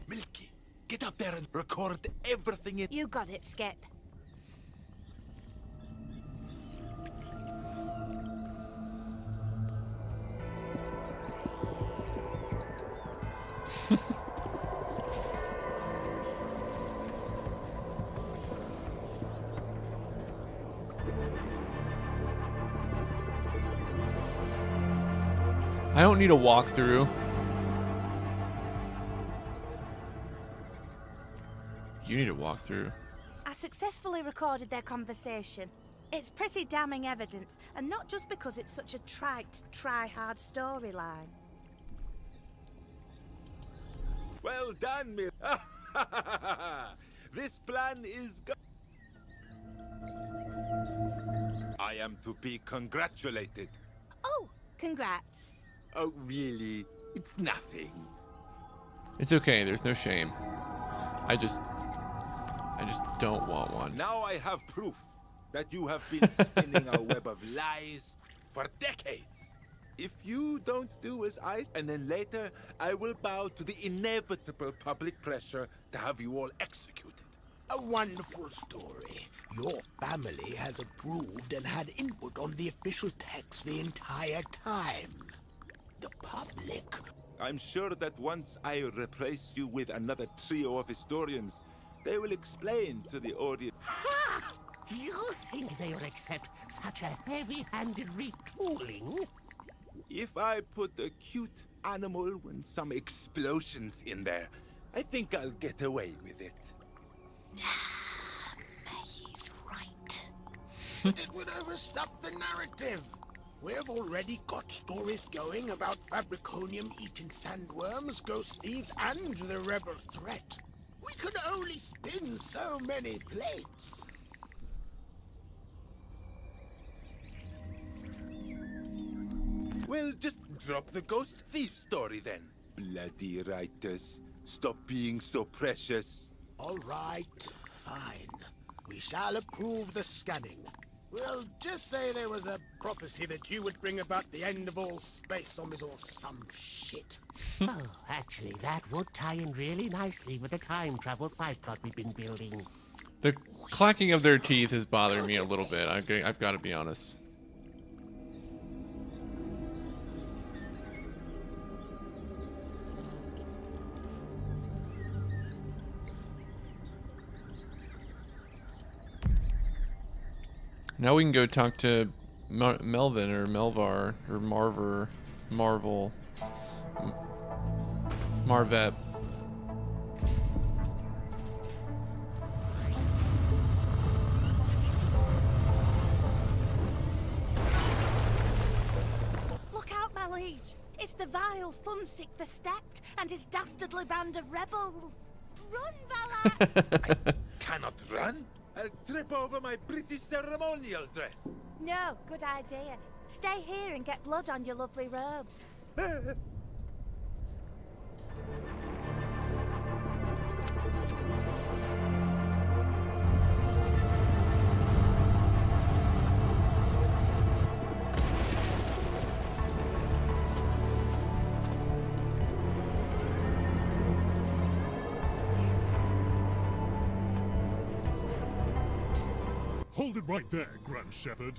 Milky, get up there and record everything in... You got it, Skip. I don't need a walkthrough. You need a walkthrough. I successfully recorded their conversation. It's pretty damning evidence, and not just because it's such a trite, try-hard storyline. Well done, Mil... This plan is go... I am to be congratulated. Oh, congrats. Oh, really? It's nothing. It's okay, there's no shame. I just don't want one. Now I have proof that you have been spinning a web of lies for decades. If you don't do as I... And then later, I will bow to the inevitable public pressure to have you all executed. A wonderful story. Your family has approved and had input on the official text the entire time. The public... I'm sure that once I replace you with another trio of historians, they will explain to the audience... Ha! You think they will accept such a heavy-handed retooling? If I put a cute animal and some explosions in there, I think I'll get away with it. He's right. But it would overstuff the narrative. We've already got stories going about Fabriconium-eating sandworms, ghost thieves, and the rebel threat. We can only spin so many plates. Well, just drop the ghost thief story then. Bloody writers, stop being so precious. All right, fine. We shall approve the scanning. We'll just say there was a prophecy that you would bring about the end of all space zombies or some shit. Oh, actually, that would tie in really nicely with the time travel side plot we've been building. The clacking of their teeth is bothering me a little bit. I've got to be honest. Now we can go talk to Melvin or Melvar or Marvel, Marvet. Look out, my liege! It's the vile Funsick Verstept and his dastardly band of rebels! Run, Vala! I cannot run. I'll trip over my British ceremonial dress. No, good idea. Stay here and get blood on your lovely robes. Hold it right there, Grand Shepherd.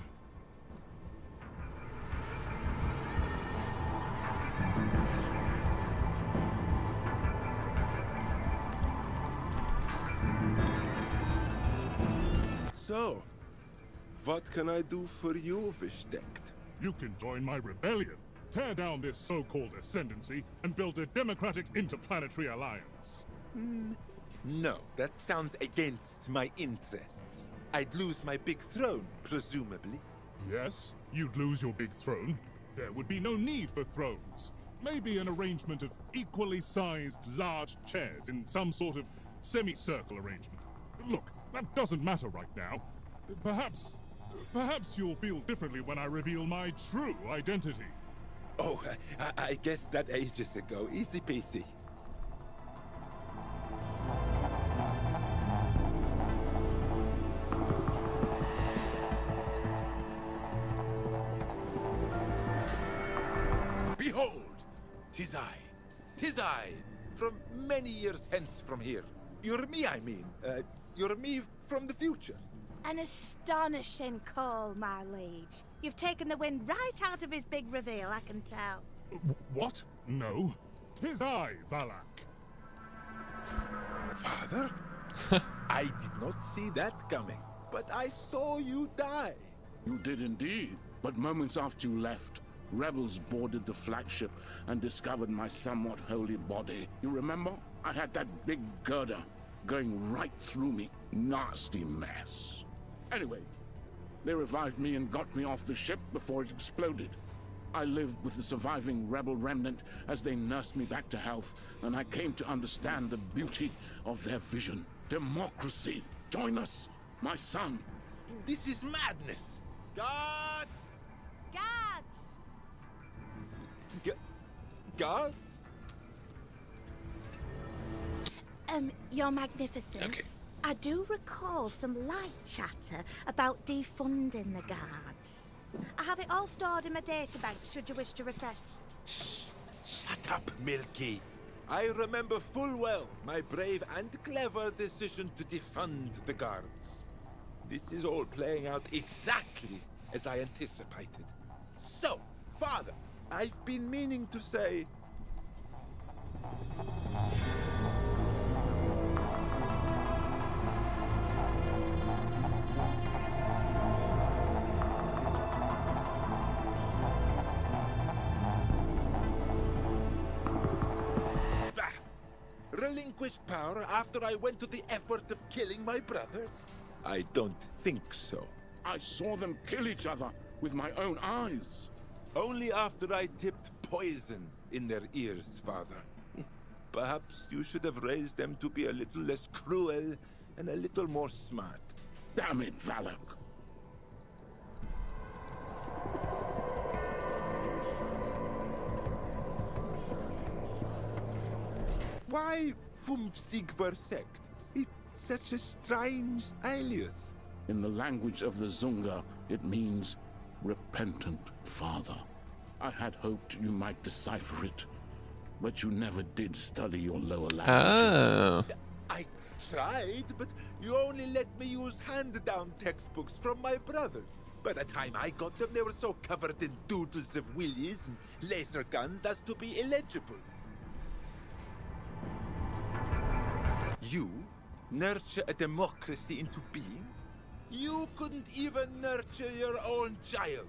So, what can I do for you, Vishdecht? You can join my rebellion, tear down this so-called ascendancy, and build a democratic interplanetary alliance. No, that sounds against my interests. I'd lose my big throne, presumably. Yes, you'd lose your big throne. There would be no need for thrones. Maybe an arrangement of equally sized large chairs in some sort of semicircle arrangement. Look, that doesn't matter right now. Perhaps you'll feel differently when I reveal my true identity. Oh, I guess that ages ago. Easy peasy. Behold! 'Tis I, from many years hence from here. You're me, I mean. You're me from the future. An astonishing call, my liege. You've taken the wind right out of his big reveal, I can tell. What? No. 'Tis I, Valak. Father? I did not see that coming, but I saw you die. You did indeed, but moments after you left, rebels boarded the flagship and discovered my somewhat holy body. You remember? I had that big girder going right through me. Nasty mess. Anyway, they revived me and got me off the ship before it exploded. I lived with the surviving rebel remnant as they nursed me back to health, and I came to understand the beauty of their vision. Democracy. Join us, my son. This is madness. Gods! Guards! Guards? Your Magnificence. Okay. I do recall some light chatter about defunding the guards. I have it all stored in my databank should you wish to refresh. Shh! Shut up, Milky. I remember full well my brave and clever decision to defund the guards. This is all playing out exactly as I anticipated. So, Father, I've been meaning to say... relinquished power after I went to the effort of killing my brothers? I don't think so. I saw them kill each other with my own eyes. Only after I tipped poison in their ears, Father. Perhaps you should have raised them to be a little less cruel and a little more smart. Damn it, Valak. Why Fumsigvar sect? It's such a strange alias. In the language of the Zunga, it means repentant father. I had hoped you might decipher it, but you never did study your lower languages. Oh. I tried, but you only let me use hand-down textbooks from my brothers. By the time I got them, they were so covered in doodles of willies and laser guns as to be illegible. You nurture a democracy into being? You couldn't even nurture your own child.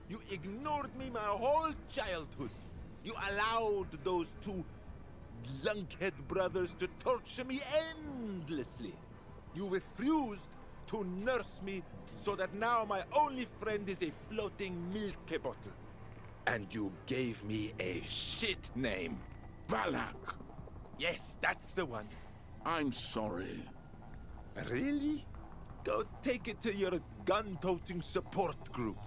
You ignored me my whole childhood. You allowed those two lunkhead brothers to torture me endlessly. You refused to nurse me so that now my only friend is a floating milk bottle. And you gave me a shit name. Valak! Yes, that's the one. I'm sorry. Really? Go take it to your gun-toting support group.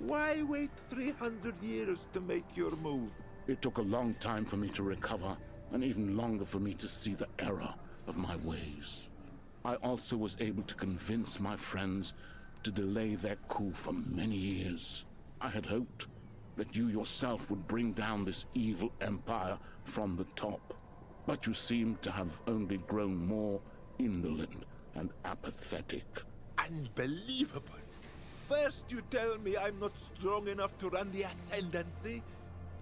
Why wait 300 years to make your move? It took a long time for me to recover, and even longer for me to see the error of my ways. I also was able to convince my friends to delay their coup for many years. I had hoped that you yourself would bring down this evil empire from the top. But you seem to have only grown more indolent and apathetic. Unbelievable. First you tell me I'm not strong enough to run the Ascendancy.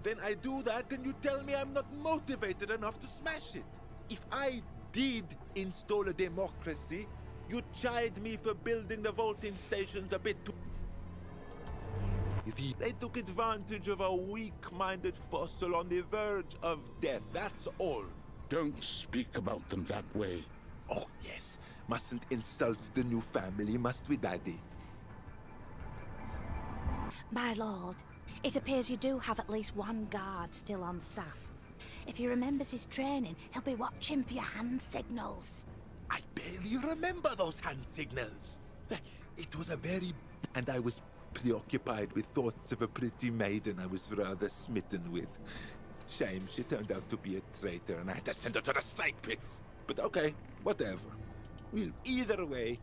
Then I do that and you tell me I'm not motivated enough to smash it. If I did install a democracy, you chide me for building the voting stations a bit too... They took advantage of a weak-minded fossil on the verge of death, that's all. Don't speak about them that way. Oh, yes. Mustn't insult the new family, must we, Daddy? My lord, it appears you do have at least one guard still on staff. If he remembers his training, he'll be watching for your hand signals. I barely remember those hand signals. It was a very... And I was preoccupied with thoughts of a pretty maiden I was rather smitten with. Shame she turned out to be a traitor and I had to send her to the snake pits. But okay, whatever. Well, either way...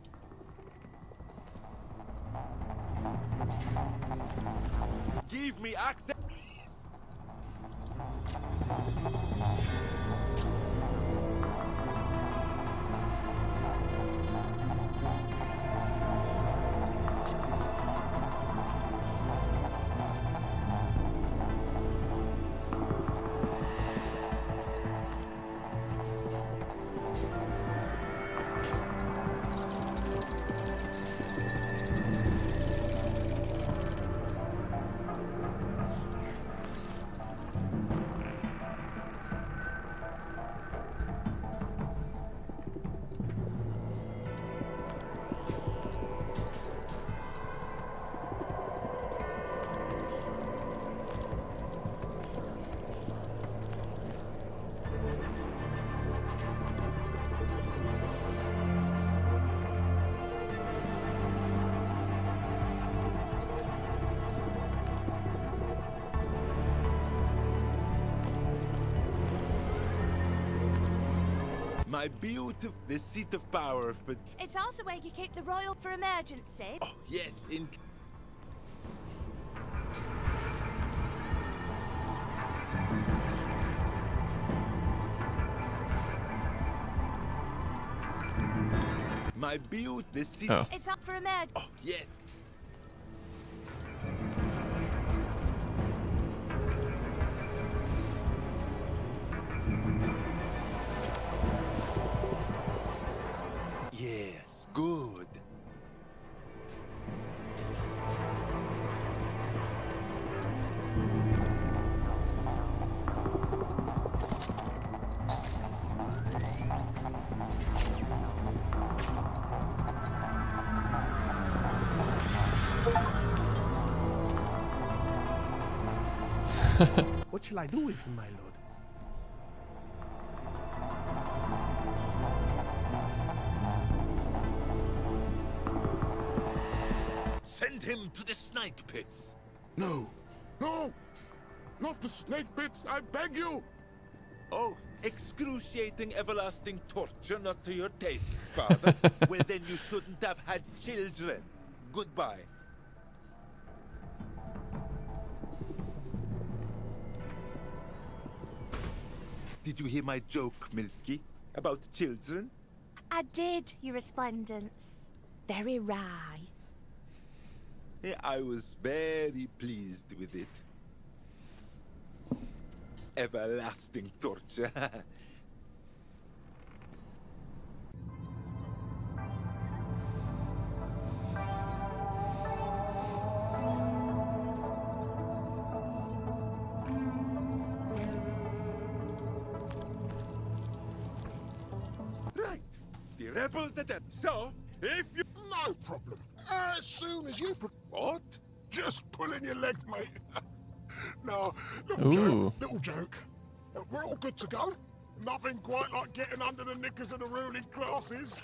Give me access... My beautiful... The seat of power for... It's also where you keep the royal for emergency. Oh, yes, in... My beauty... The seat... Oh. It's up for emergency. Oh, yes. Yes, good. What shall I do with him, my lord? Send him to the snake pits. No, no, not the snake pits, I beg you. Oh, excruciating everlasting torture not to your taste, father. Well, then you shouldn't have had children. Goodbye. Did you hear my joke, Milky? About children? I did, your resplendence. Very wry. Yeah, I was very pleased with it. Everlasting torture. Right. The rebels are dead. So, if you... No problem. As soon as you... What? Just pulling your leg, mate. No, Ooh. little joke. We're all good to go. Nothing quite like getting under the knickers of the ruling classes.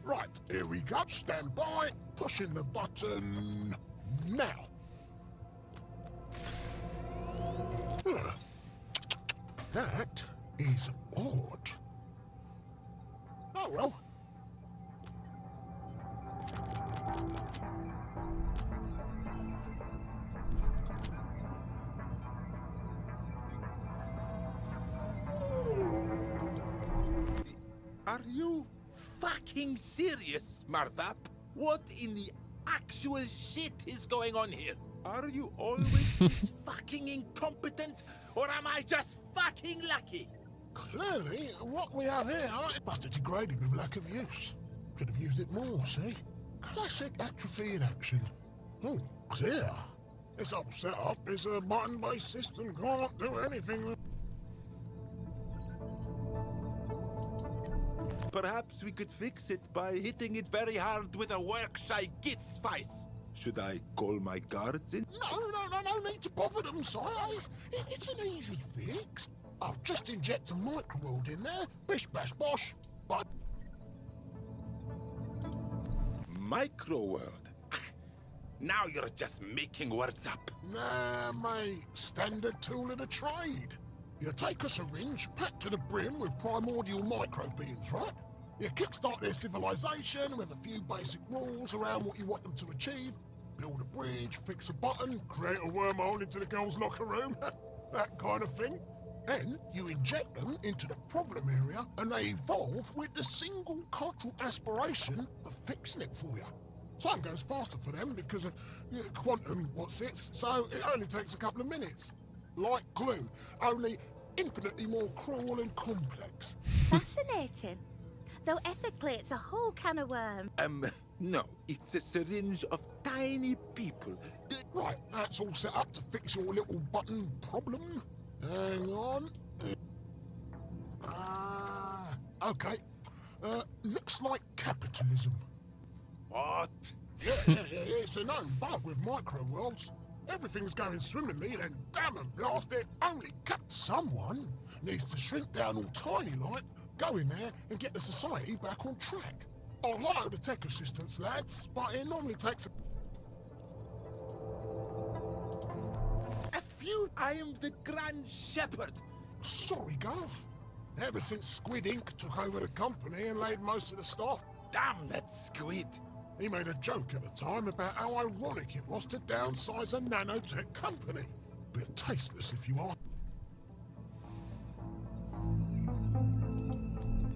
Right, here we go. Stand by. Pushing the button now. That is odd. Oh well. Are you fucking serious, Marthap? What in the actual shit is going on here? Are you always this fucking incompetent, or am I just fucking lucky? Clearly, what we have here must have degraded with lack of use. Should have used it more, see? Classic atrophy in action. Oh, clear. This whole setup is a button-based system. Can't do anything with... Perhaps we could fix it by hitting it very hard with a work-shy git's face. Should I call my guards in? No need to bother them, sire. It's an easy fix. I'll just inject a microworld in there. Bish bash bosh. But Microworld? Now you're just making words up. Nah, mate. Standard tool of the trade. You take a syringe, packed to the brim with primordial microbeams, right? You kickstart their civilization with a few basic rules around what you want them to achieve. Build a bridge, fix a button, create a wormhole into the girls' locker room. That kind of thing. Then you inject them into the problem area and they evolve with the single cultural aspiration of fixing it for you. Time goes faster for them because of quantum what's-its, so it only takes a couple of minutes. Like glue, only infinitely more cruel and complex. Fascinating. Though ethically it's a whole can of worms. No. It's a syringe of tiny people. Right, that's all set up to fix your little button problem. Hang on. Okay. Looks like capitalism. What? Yeah, it's a known bug with micro-worlds. Everything's going swimmingly, then damn and blast it, only someone needs to shrink down all tiny like, go in there and get the society back on track. I'll hire the tech assistants, lads, but it normally takes a few. I am the Grand Shepherd. Sorry, Gov. Ever since Squid Inc. took over the company and laid most of the staff... Damn that squid. He made a joke at the time about how ironic it was to downsize a nanotech company. Bit tasteless, if you are.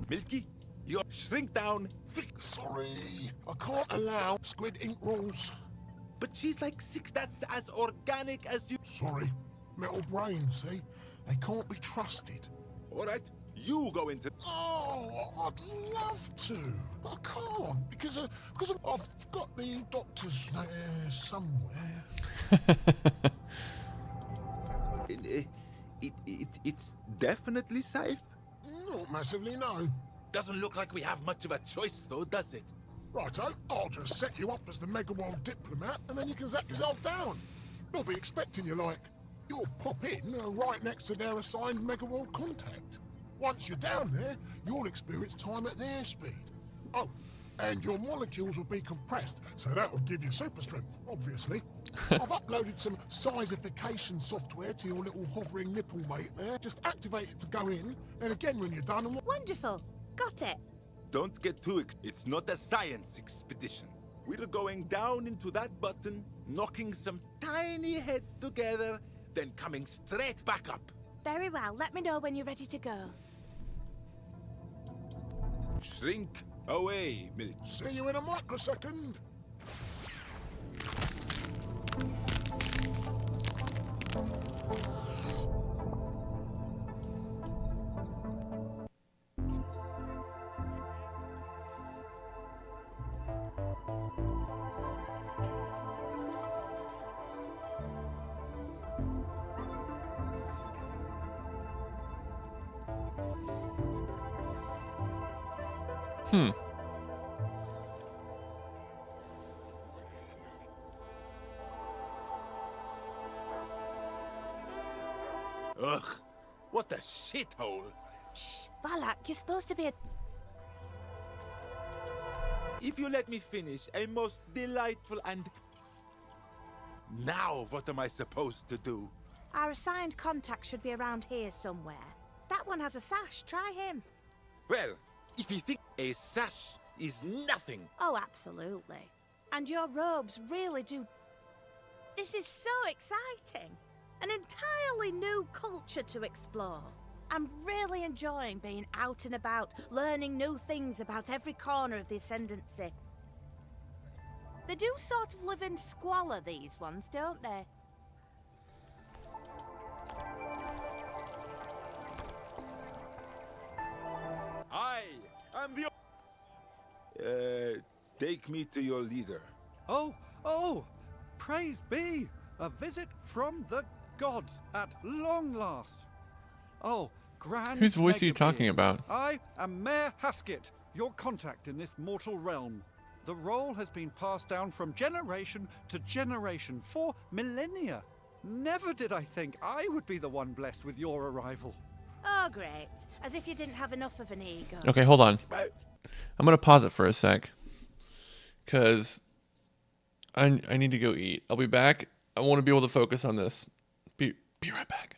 Milky, you shrink down. Sorry, I can't allow Squid Inc. rules. But she's like 6. That's as organic as you. Sorry, metal brain. See, they can't be trusted. All right, you go into. Oh, I'd love to, but I can't because I've got the doctor's somewhere. It's definitely safe. Not massively, no. Doesn't look like we have much of a choice, though, does it? Righto, I'll just set you up as the Megaworld diplomat, and then you can zap yourself down. They'll be expecting you like. You'll pop in right next to their assigned Megaworld contact. Once you're down there, you'll experience time at their speed. Oh, and your molecules will be compressed, so that'll give you super strength, obviously. I've uploaded some sizification software to your little hovering nipple mate there. Just activate it to go in, and again when you're done and... Wonderful. Got it. Don't get too It's not a science expedition. We're going down into that button, knocking some tiny heads together, then coming straight back up. Very well. Let me know when you're ready to go. Shrink away, Milk. See you in a microsecond. Ugh, what a shithole. Shh, Valak, you're supposed to be a... If you let me finish, a most delightful and... Now, what am I supposed to do? Our assigned contact should be around here somewhere. That one has a sash. Try him. Well, if you think a sash is nothing... Oh, absolutely. And your robes really do... This is so exciting. An entirely new culture to explore. I'm really enjoying being out and about, learning new things about every corner of the Ascendancy. They do sort of live in squalor, these ones, don't they? I am the... take me to your leader. Oh, praise be! A visit from the gods at long last. Oh, grand... Whose voice are you talking being. about? I am Mayor Haskett, your contact in this mortal realm. The role has been passed down from generation to generation for millennia. Never did I think I would be the one blessed with your arrival. Oh, great. As if you didn't have enough of an ego. Okay, hold on. I'm gonna pause it for a sec, cause I need to go eat. I'll be back. I want to be able to focus on this. Be right back.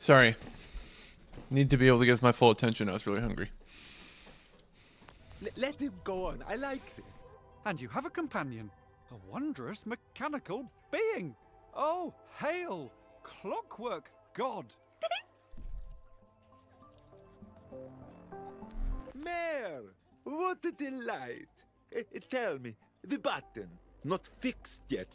Sorry. Need to be able to give my full attention. I was really hungry. Let him go on. I like this. And you have a companion. A wondrous mechanical being. Oh, hail, clockwork god. Mayor, what a delight. Tell me, the button, not fixed yet,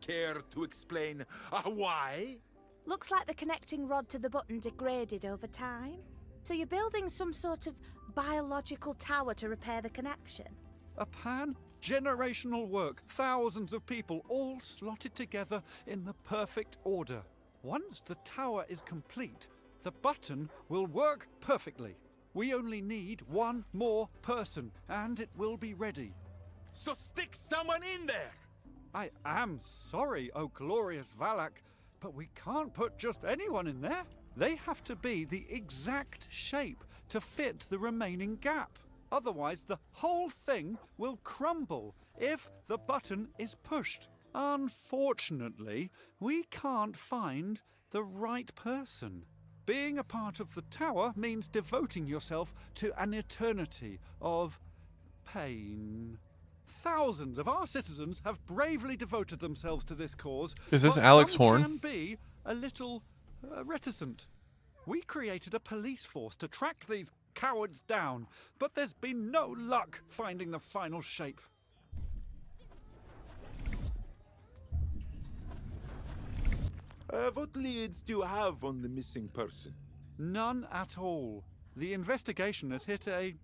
Care to explain why? Looks like the connecting rod to the button degraded over time. So you're building some sort of biological tower to repair the connection? A pan-generational work. Thousands of people all slotted together in the perfect order. Once the tower is complete, the button will work perfectly. We only need one more person, and it will be ready. So stick someone in there! I am sorry, O glorious Valak, but we can't put just anyone in there. They have to be the exact shape to fit the remaining gap. Otherwise, the whole thing will crumble if the button is pushed. Unfortunately, we can't find the right person. Being a part of the tower means devoting yourself to an eternity of pain. Thousands of our citizens have bravely devoted themselves to this cause. Is this but Alex some Horn? Can be a little reticent. We created a police force to track these cowards down, but there's been no luck finding the final shape. What leads do you have on the missing person? None at all. The investigation has hit a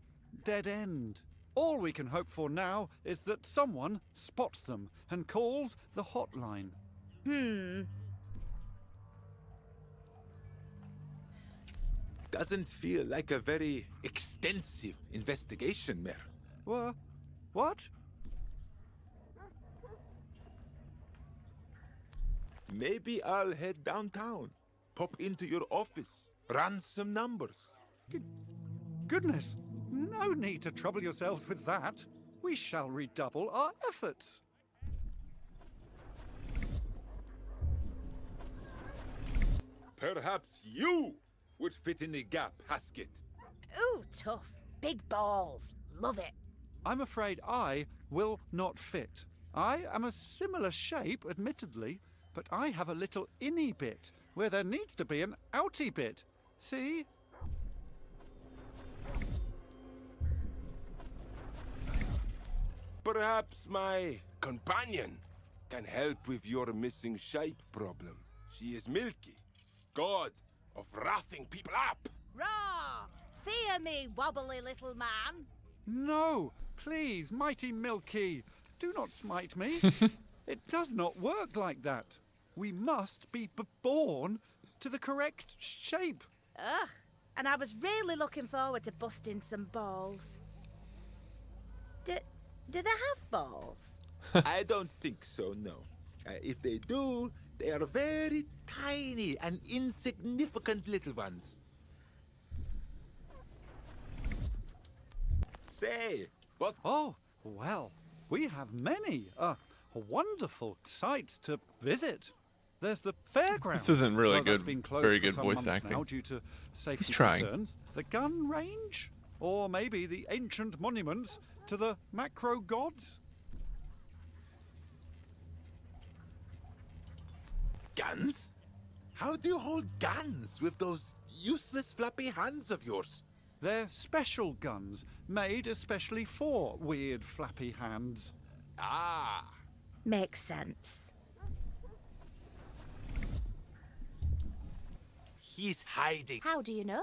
dead end. All we can hope for now is that someone spots them and calls the hotline. Doesn't feel like a very extensive investigation, Mayor. What? Maybe I'll head downtown, pop into your office, run some numbers. Goodness, no need to trouble yourselves with that. we shall redouble our efforts. Perhaps you would fit in the gap, Haskett. Ooh, tough. Big balls. Love it. I'm afraid I will not fit. I am a similar shape, admittedly, but I have a little inny bit where there needs to be an outy bit. See? Perhaps my companion can help with your missing shape problem. She is Milky, god of wrathing people up. Raw! Fear me, wobbly little man. No, please, mighty Milky, do not smite me. It does not work like that. We must be born to the correct shape. Ugh, and I was really looking forward to busting some balls. Do they have balls? I don't think so, no. If they do, they are very tiny and insignificant little ones. Say, what? Oh, well, we have many wonderful sites to visit. There's the fairground. This isn't really well, that's good, been closed very for good some voice months acting. Now due to safety He's trying. concerns. The gun range, or maybe the ancient monuments to the macro gods. Guns? How do you hold guns with those useless flappy hands of yours? They're special guns, made especially for weird flappy hands. Ah. Makes sense. He's hiding. How do you know?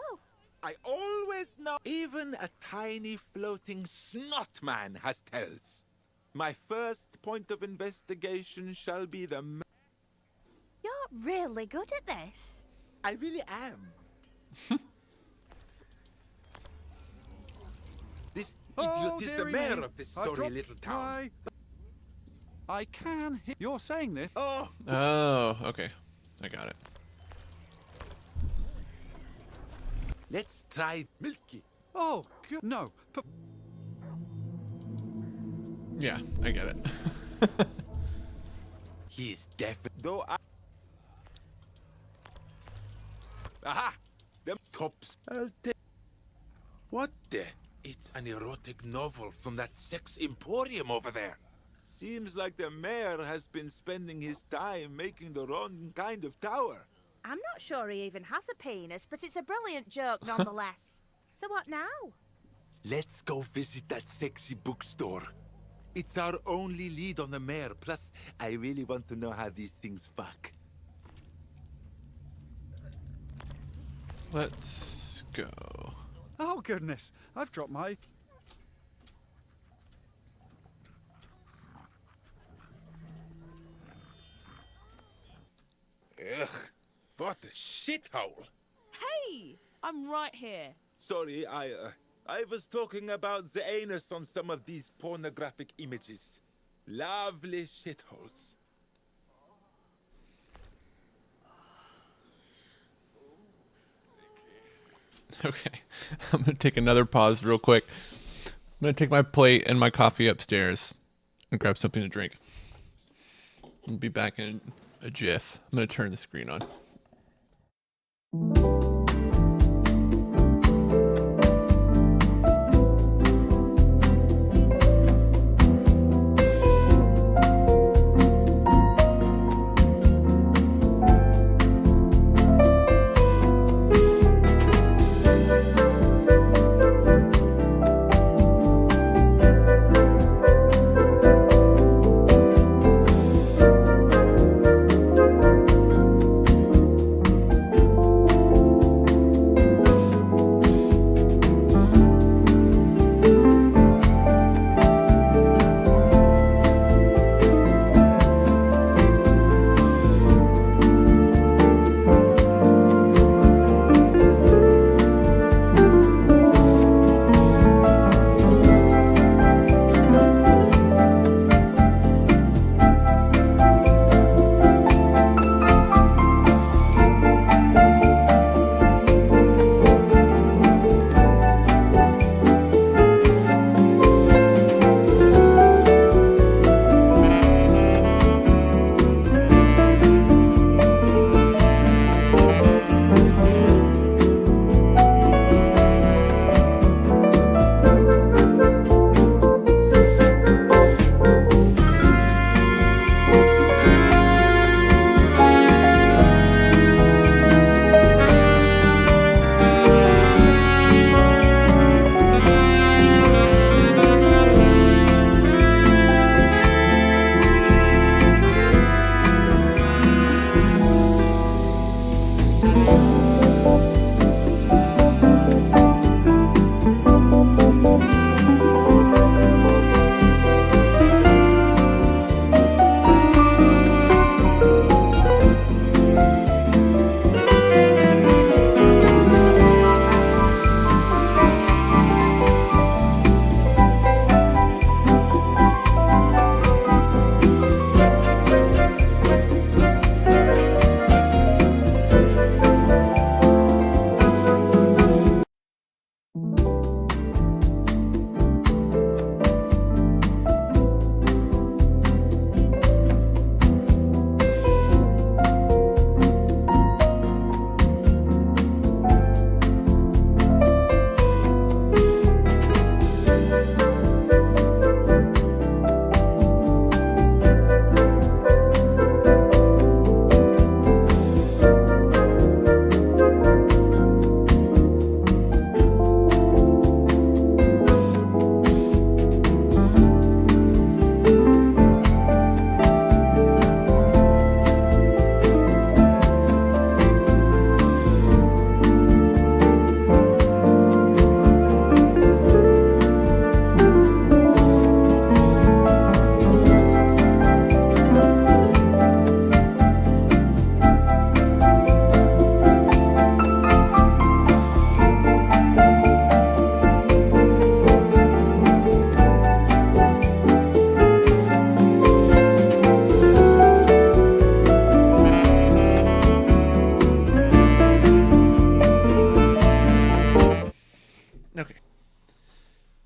I always know. Even a tiny floating snot man has tells. My first point of investigation shall be the... You're really good at this. I really am. This idiot is the mayor of this sorry little town. I can hear... You're saying this? Oh! Oh, okay. I got it. Let's try Milky. Oh, no. Yeah, I get it. He's definitely... Though I... Aha! Them tops. I'll take... What the... It's an erotic novel from that sex emporium over there. Seems like the mayor has been spending his time making the wrong kind of tower. I'm not sure he even has a penis, but it's a brilliant joke nonetheless. So what now? Let's go visit that sexy bookstore. It's our only lead on the mayor. Plus, I really want to know how these things fuck. Let's go. Oh, goodness. I've dropped my... Ugh, what a shithole. Hey, I'm right here. Sorry, I was talking about the anus on some of these pornographic images. Lovely shitholes. Okay, I'm gonna take another pause real quick. I'm gonna take my plate and my coffee upstairs and grab something to drink. We'll be back in a jiff. I'm gonna turn the screen on.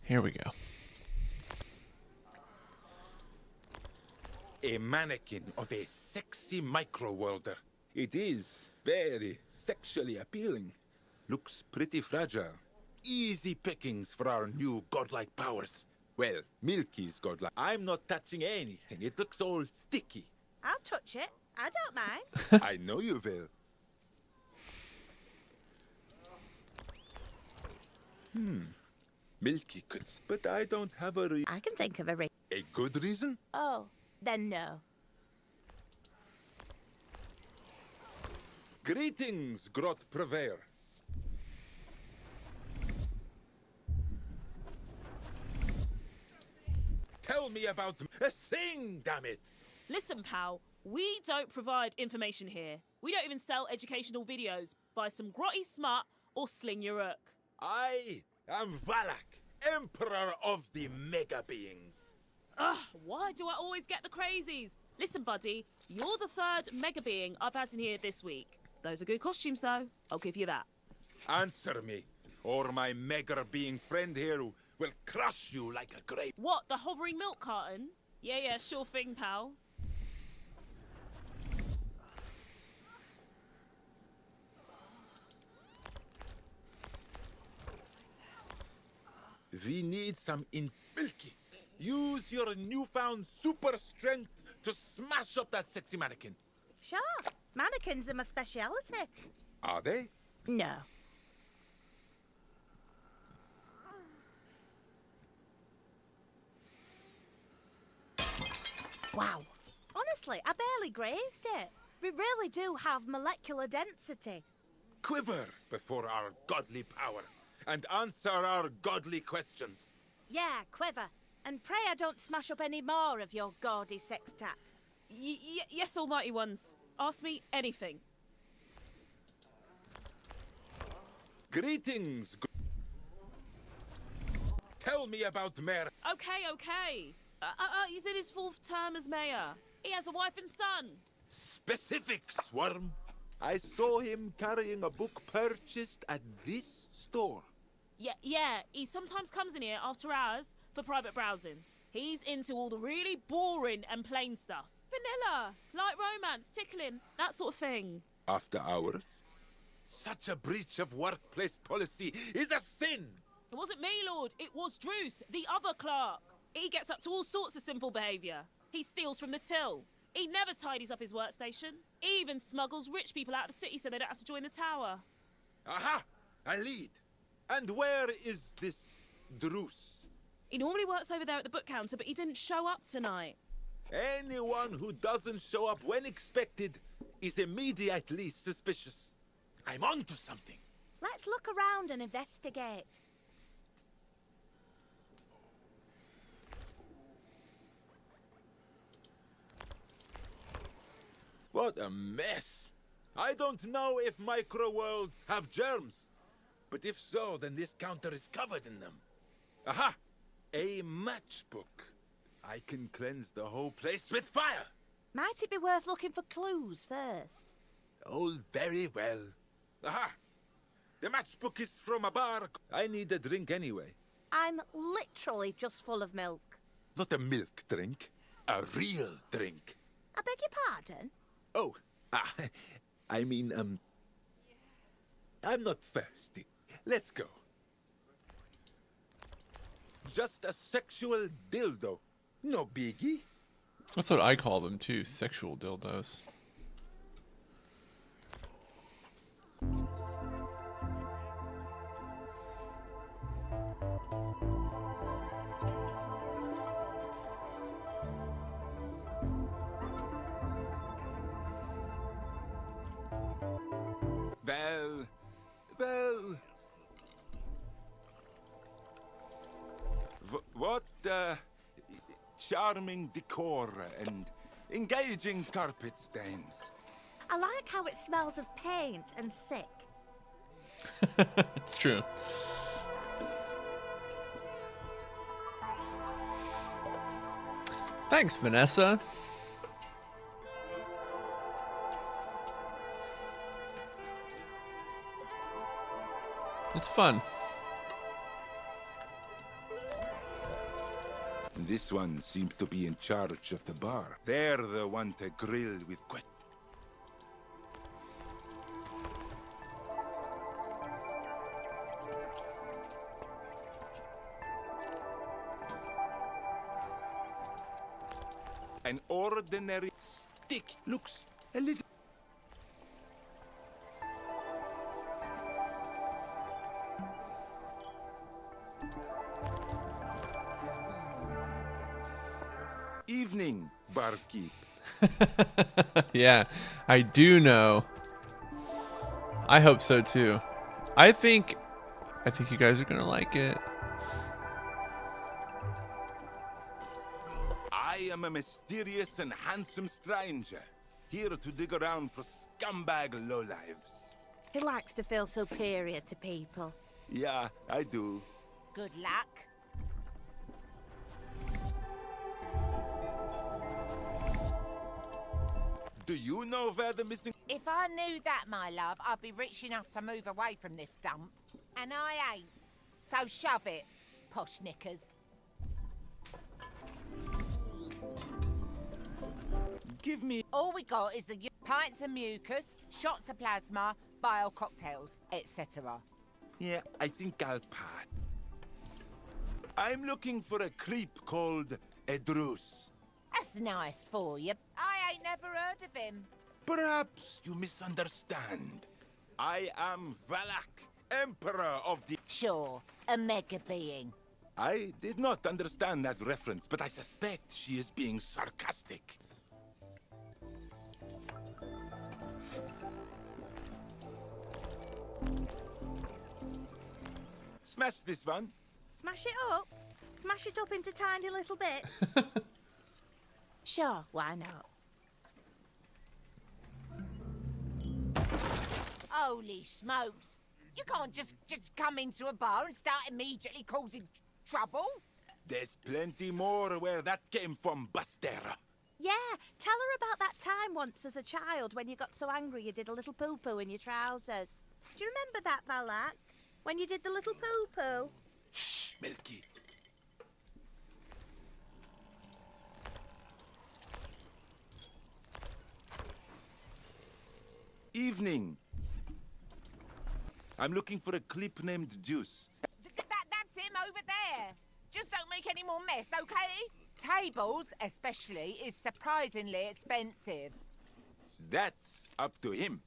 Here we go. A mannequin of a sexy micro-worlder. It is very sexually appealing. Looks pretty fragile. Easy pickings for our new godlike powers. Well, Milky's godlike. I'm not touching anything. It looks all sticky. I'll touch it. I don't mind. I know you will. Milky could, but I don't have a I can think of a reason. A good reason? Oh, then no. Greetings, Grot Purveyor. Tell me about a thing, damn it! Listen, pal, we don't provide information here. We don't even sell educational videos. Buy some grotty smut or sling your rook. I am Valak, Emperor of the Mega Beings. Ugh, why do I always get the crazies? Listen, buddy, you're the third mega being I've had in here this week. Those are good costumes, though. I'll give you that. Answer me, or my Mega Being friend here will crush you like a grape. What, the hovering milk carton? Yeah, sure thing, pal. We need some Milky. Use your newfound super strength to smash up that sexy mannequin. Sure. Mannequins are my speciality. Are they? No. Wow. Honestly, I barely grazed it. We really do have molecular density. Quiver before our godly power and answer our godly questions. Yeah, quiver. And pray I don't smash up any more of your gaudy sextat. Yes, almighty ones. Ask me anything. Greetings. Tell me about Mayor. Okay. He's in his 4th term as mayor. He has a wife and son. Specific, Swarm. I saw him carrying a book purchased at this store. Yeah, he sometimes comes in here after hours for private browsing. He's into all the really boring and plain stuff. Vanilla, light romance, tickling, that sort of thing. After hours? Such a breach of workplace policy is a sin! It wasn't me, Lord. It was Druce, the other clerk. He gets up to all sorts of sinful behaviour. He steals from the till. He never tidies up his workstation. He even smuggles rich people out of the city so they don't have to join the tower. Aha! A lead! And where is this Druce? He normally works over there at the book counter, but he didn't show up tonight. Anyone who doesn't show up when expected is immediately suspicious. I'm onto something. Let's look around and investigate. What a mess. I don't know if micro-worlds have germs, but if so, then this counter is covered in them. Aha! A matchbook. I can cleanse the whole place with fire. Might it be worth looking for clues first? Oh, very well. Aha! The matchbook is from a bar. I need a drink anyway. I'm literally just full of milk. Not a milk drink, a real drink. I beg your pardon? Oh, I mean, I'm not thirsty. Let's go. Just a sexual dildo. No biggie. That's what I call them too, sexual dildos. Well... What, charming decor and engaging carpet stains. I like how it smells of paint and sick. It's true. Thanks, Vanessa. It's fun. This one seems to be in charge of the bar. They're the one to grill with questions. An ordinary stick looks a little... Evening, barkeep. Yeah, I do know. I hope so too. I think you guys are gonna like it. I am a mysterious and handsome stranger, here to dig around for scumbag lowlives. He likes to feel superior to people. Yeah, I do. Good luck. Do you know where the missing... If I knew that, my love, I'd be rich enough to move away from this dump. And I ain't. So shove it, posh knickers. Give me... All we got is the pints of mucus, shots of plasma, bile cocktails, etc. Yeah, I think I'll pass. I'm looking for a creep called Edrus. That's nice for you. I ain't never heard of him. Perhaps you misunderstand. I am Valak, Emperor of the... Sure, a mega being. I did not understand that reference, but I suspect she is being sarcastic. Smash this one. Smash it up? Smash it up into tiny little bits? Sure, why not? Holy smokes. You can't just come into a bar and start immediately causing trouble. There's plenty more where that came from, Bastera. Yeah, tell her about that time once as a child when you got so angry you did a little poo-poo in your trousers. Do you remember that, Valak? When you did the little poo-poo? Shh, Milky. Evening. I'm looking for a clip named Juice. That's him over there. Just don't make any more mess, okay? Tables, especially, is surprisingly expensive. That's up to him.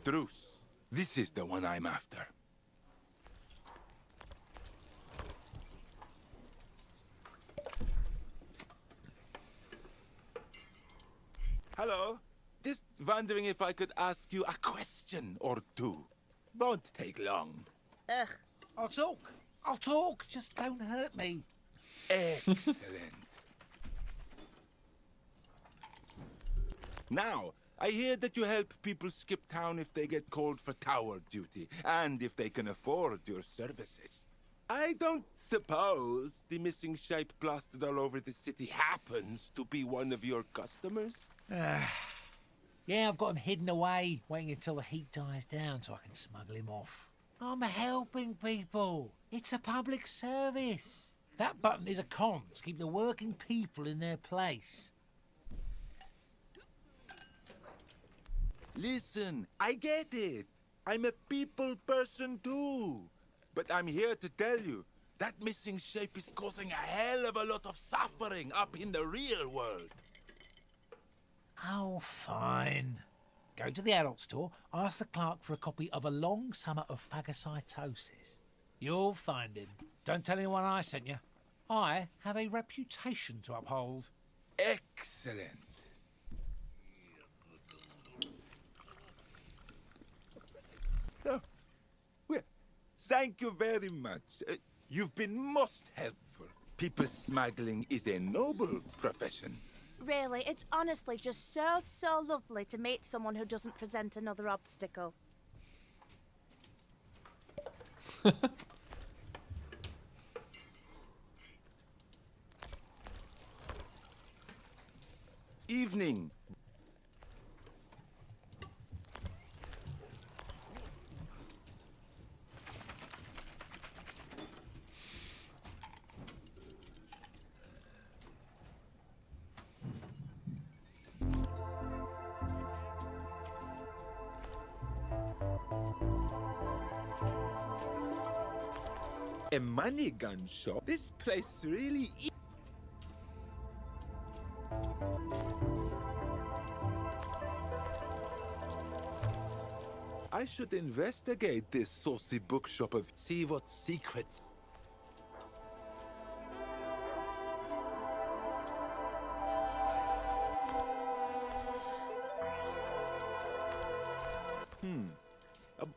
Truce. This is the one I'm after. Hello. Just wondering if I could ask you a question or two. Won't take long. Ugh. I'll talk. Just don't hurt me. Excellent. Now, I hear that you help people skip town if they get called for tower duty, and if they can afford your services. I don't suppose the missing shape plastered all over the city happens to be one of your customers? Yeah, I've got him hidden away, waiting until the heat dies down so I can smuggle him off. I'm helping people. It's a public service. That button is a con to keep the working people in their place. Listen, I get it. I'm a people person too. But I'm here to tell you, that missing shape is causing a hell of a lot of suffering up in the real world. Oh, fine. Go to the adult store, ask the clerk for a copy of A Long Summer of Phagocytosis. You'll find him. Don't tell anyone I sent you. I have a reputation to uphold. Excellent. Oh, well, thank you very much. You've been most helpful. People smuggling is a noble profession. Really, it's honestly just so lovely to meet someone who doesn't present another obstacle. Evening. A money gun shop? This place really is. I should investigate this saucy bookshop of see what secrets.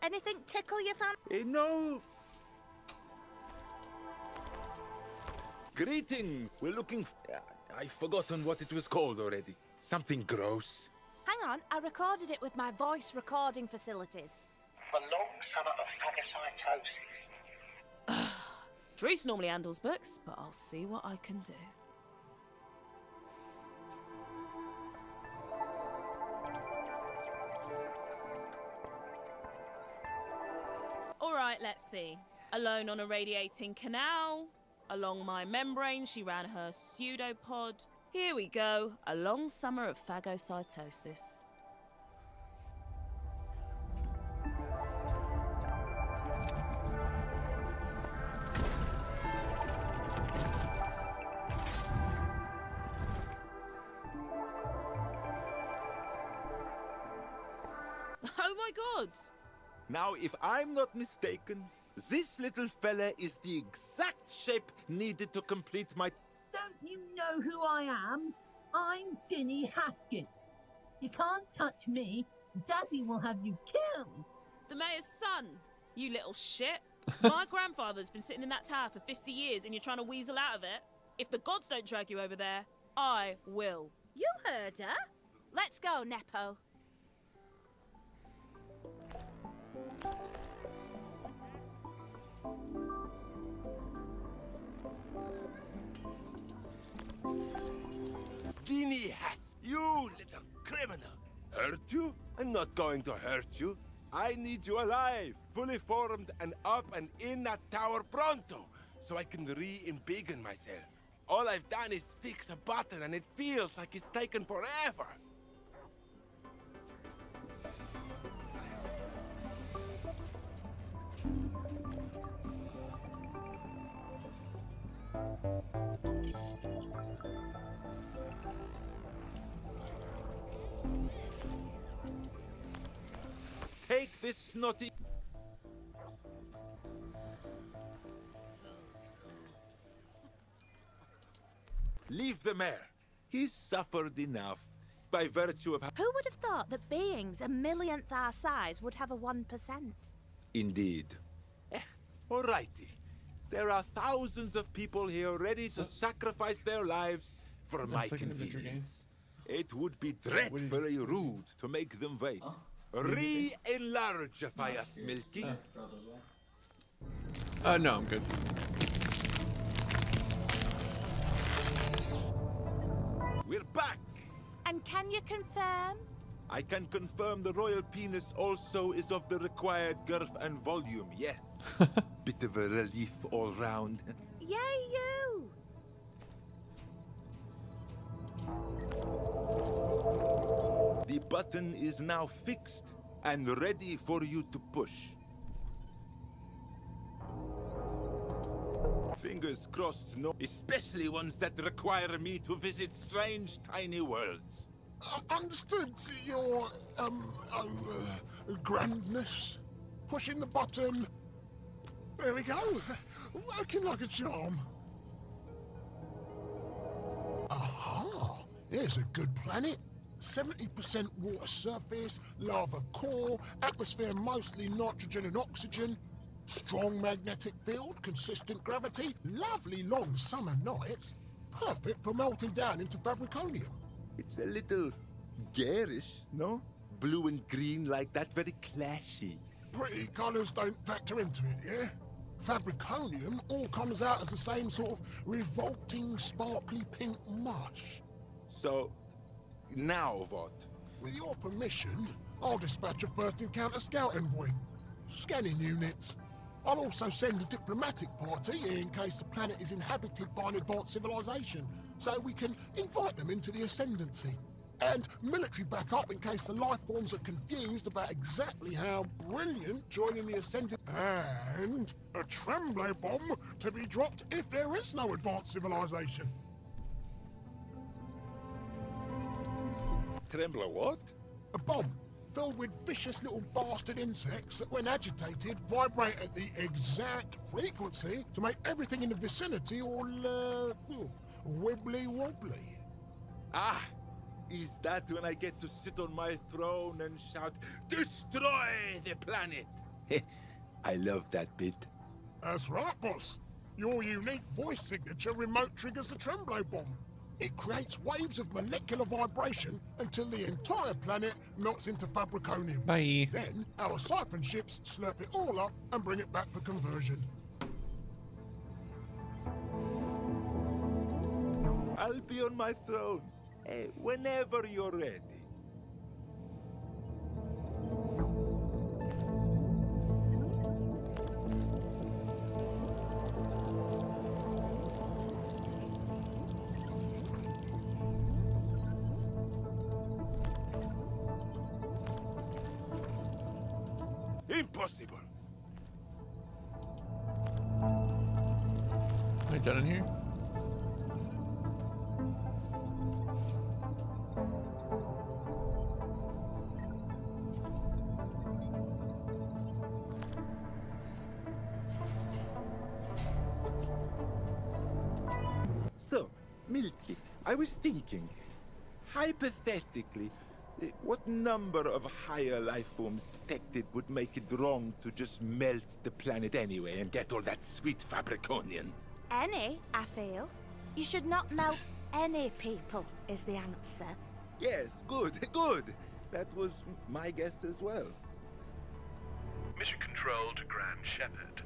Anything tickle your fancy? No. Greetings. We're looking. I've forgotten what it was called already. Something gross. Hang on, I recorded it with my voice recording facilities. For long summer of phagocytosis. Drews normally handles books, but I'll see what I can do. Alright, let's see. Alone on a radiating canal. Along my membrane, she ran her pseudopod. Here we go. A long summer of phagocytosis. Oh my god! Now, if I'm not mistaken, this little fella is the exact shape needed to complete my... Don't you know who I am? I'm Dinny Haskett. You can't touch me. Daddy will have you killed. The mayor's son, you little shit. My grandfather's been sitting in that tower for 50 years and you're trying to weasel out of it. If the gods don't drag you over there, I will. You heard her. Let's go, Nepo. Dinny Haskett, you little criminal. Hurt you? I'm not going to hurt you. I need you alive, fully formed and up and in that tower pronto, so I can re-embiggen myself. All I've done is fix a button and it feels like it's taken forever. Take this snotty... Leave the mayor. He's suffered enough by virtue of... Who would have thought that beings a millionth our size would have a 1%? Indeed. Alrighty. There are thousands of people here ready to sacrifice their lives for my convenience. It would be dreadfully rude to make them wait. Re-enlargify us, Milky. No, I'm good. We're back! And can you confirm? I can confirm the royal penis also is of the required girth and volume, yes. Bit of a relief all round. Yay, you! The button is now fixed and ready for you to push. Fingers crossed, no, especially ones that require me to visit strange tiny worlds. Understood, your, grandness. Pushing the button. There we go. Working like a charm. Aha! Here's a good planet. 70% water surface, lava core, atmosphere mostly nitrogen and oxygen, strong magnetic field, consistent gravity, lovely long summer nights, perfect for melting down into fabriconium. It's a little garish, no? Blue and green like that, very clashy. Pretty colours don't factor into it, yeah? Fabriconium all comes out as the same sort of revolting, sparkly pink mush. So, now what? With your permission, I'll dispatch a first encounter scout envoy. Scanning units. I'll also send a diplomatic party in case the planet is inhabited by an advanced civilization, so we can invite them into the Ascendancy. And military backup in case the life forms are confused about exactly how brilliant joining the Ascended. And a tremble bomb to be dropped if there is no advanced civilization. Trembler what? A bomb filled with vicious little bastard insects that, when agitated, vibrate at the exact frequency to make everything in the vicinity all, wibbly-wobbly. Ah! Is that when I get to sit on my throne and shout, "Destroy the planet"? I love that bit. That's right, boss. Your unique voice signature remote triggers the tremble bomb. It creates waves of molecular vibration until the entire planet melts into fabriconium. Bye. Then our siphon ships slurp it all up and bring it back for conversion. I'll be on my throne whenever you're ready. Impossible. Am I done in here? So, Milky, I was thinking, hypothetically, what number of higher life forms detected would make it wrong to just melt the planet anyway and get all that sweet fabriconium? Any, I feel. You should not melt any people, is the answer. Yes, good, good. That was my guess as well. Mission Control to Grand Shepherd.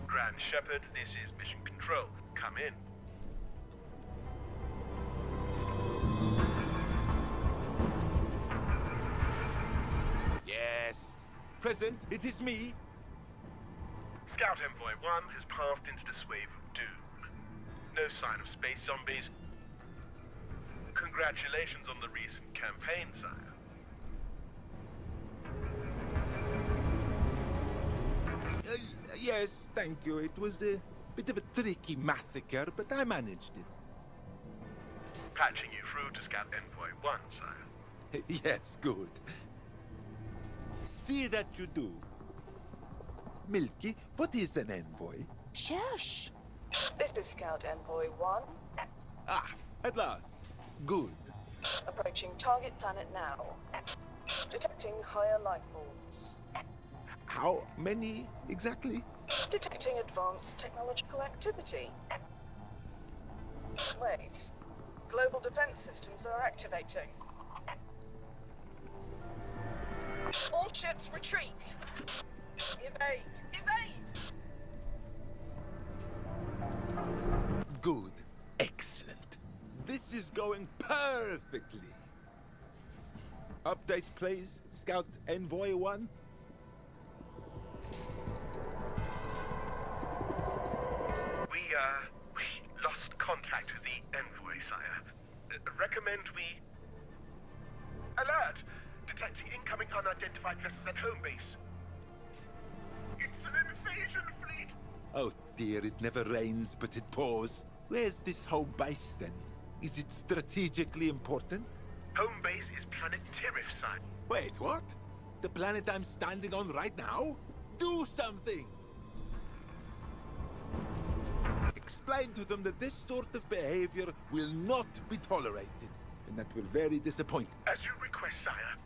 Grand Shepherd, this is Mission Control. Come in. Yes. Present, it is me. Scout Envoy 1 has passed into the swathe of doom. No sign of space zombies. Congratulations on the recent campaign, sire. Yes, thank you. It was a bit of a tricky massacre, but I managed it. Patching you through to Scout Envoy 1, sire. Yes, good. See that you do. Milky, what is an envoy? Shush. This is Scout Envoy 1. Ah, at last. Good. Approaching target planet now. Detecting higher life forms. How many exactly? Detecting advanced technological activity. Wait. Global defense systems are activating. All ships retreat. Evade! Evade! Good. Excellent. This is going perfectly. Update, please, Scout Envoy 1. We lost contact with the envoy, sire. Recommend we... Alert! Detecting incoming unidentified vessels at home base. It's an invasion fleet! Oh dear, it never rains, but it pours. Where's this home base, then? Is it strategically important? Home base is planet Tirith, sire. Wait, what? The planet I'm standing on right now? Do something! Explain to them that this sort of behavior will not be tolerated, and that we're very disappointed. As you request, sire.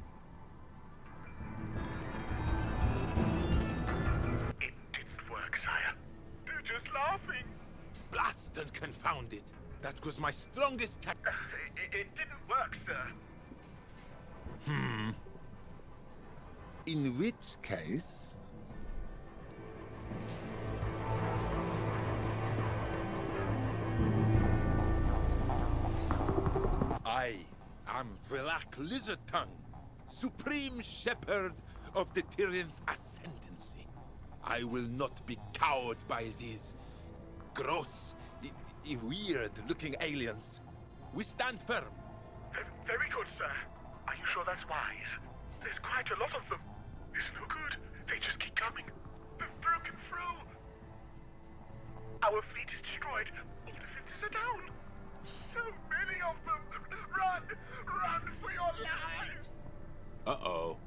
It didn't work, sire. They're just laughing. Blast and confound it! That was my strongest It didn't work, sir. In which case... I am Black Lizardtongue, Supreme Shepherd of the Tirith Ascendancy. I will not be cowed by these gross, weird-looking aliens. We stand firm. Very good, sir. Are you sure that's wise? There's quite a lot of them. It's no good. They just keep coming. They've broken through. Our fleet is destroyed. All defenses are down. So many of them. Run! Run for your lives! Uh-oh.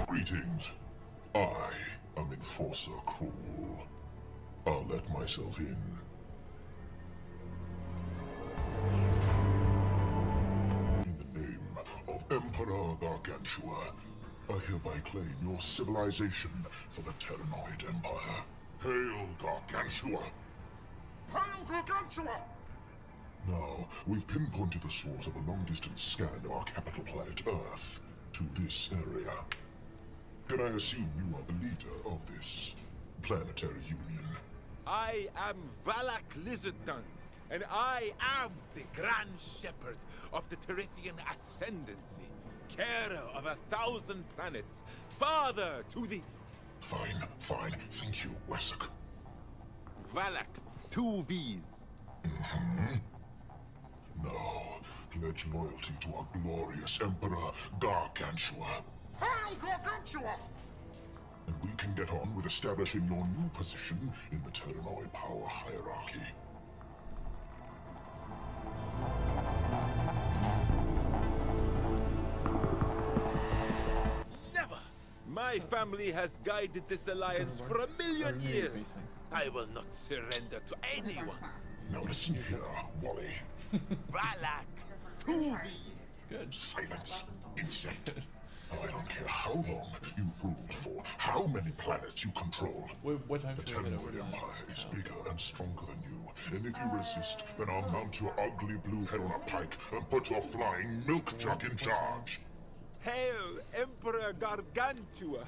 Greetings. I am Enforcer Cruel. I'll let myself in. In the name of Emperor Gargantua, I hereby claim your civilization for the Terranoid Empire. Hail Gargantua! Hail Gargantua! Now, we've pinpointed the source of a long-distance scan of our capital planet Earth to this area. Can I assume you are the leader of this planetary union? I am Valak Lizardtongue, and I am the Grand Shepherd of the Terithian Ascendancy, carer of 1,000 planets, father to the... Fine. Thank you, Wessock. Valak, 2 V's. Now, pledge loyalty to our glorious Emperor Gargantua. Hail Gargantua! And we can get on with establishing your new position in the Terranoid power hierarchy. Never! My family has guided this alliance for 1,000,000 years. I will not surrender to anyone. Now listen here, Wally. Valak, 2 V's. Good. Silence, insect. I don't care how long you've ruled for, how many planets you control. What time The should we get over Terranoid that? Empire is bigger and stronger than you. And if you resist, then I'll mount your ugly blue head on a pike and put your flying milk jug in charge. Hail Emperor Gargantua.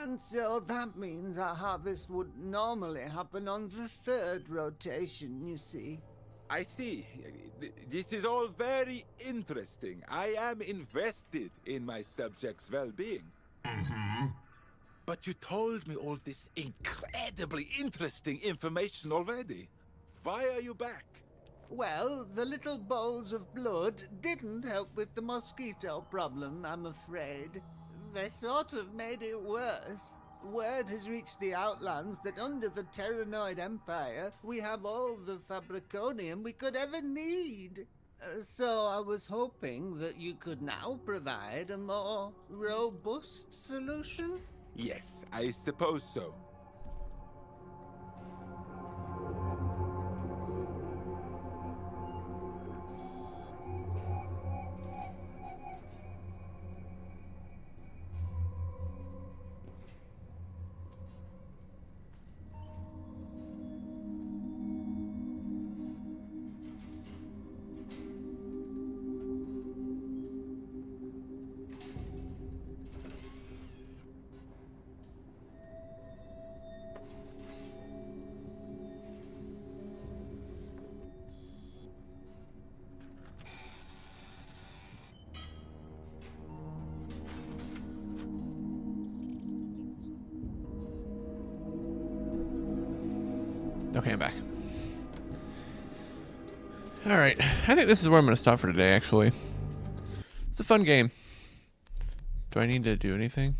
And so that means our harvest would normally happen on the 3rd rotation, you see. I see. This is all very interesting. I am invested in my subjects' well-being. But you told me all this incredibly interesting information already. Why are you back? Well, the little bowls of blood didn't help with the mosquito problem, I'm afraid. They sort of made it worse. Word has reached the Outlands that under the Terranoid Empire, we have all the Fabriconium we could ever need. So I was hoping that you could now provide a more robust solution? Yes, I suppose so. Okay, I'm back. Alright, I think this is where I'm going to stop for today, actually. It's a fun game. Do I need to do anything?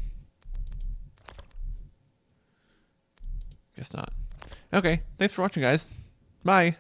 Guess not. Okay, thanks for watching, guys. Bye.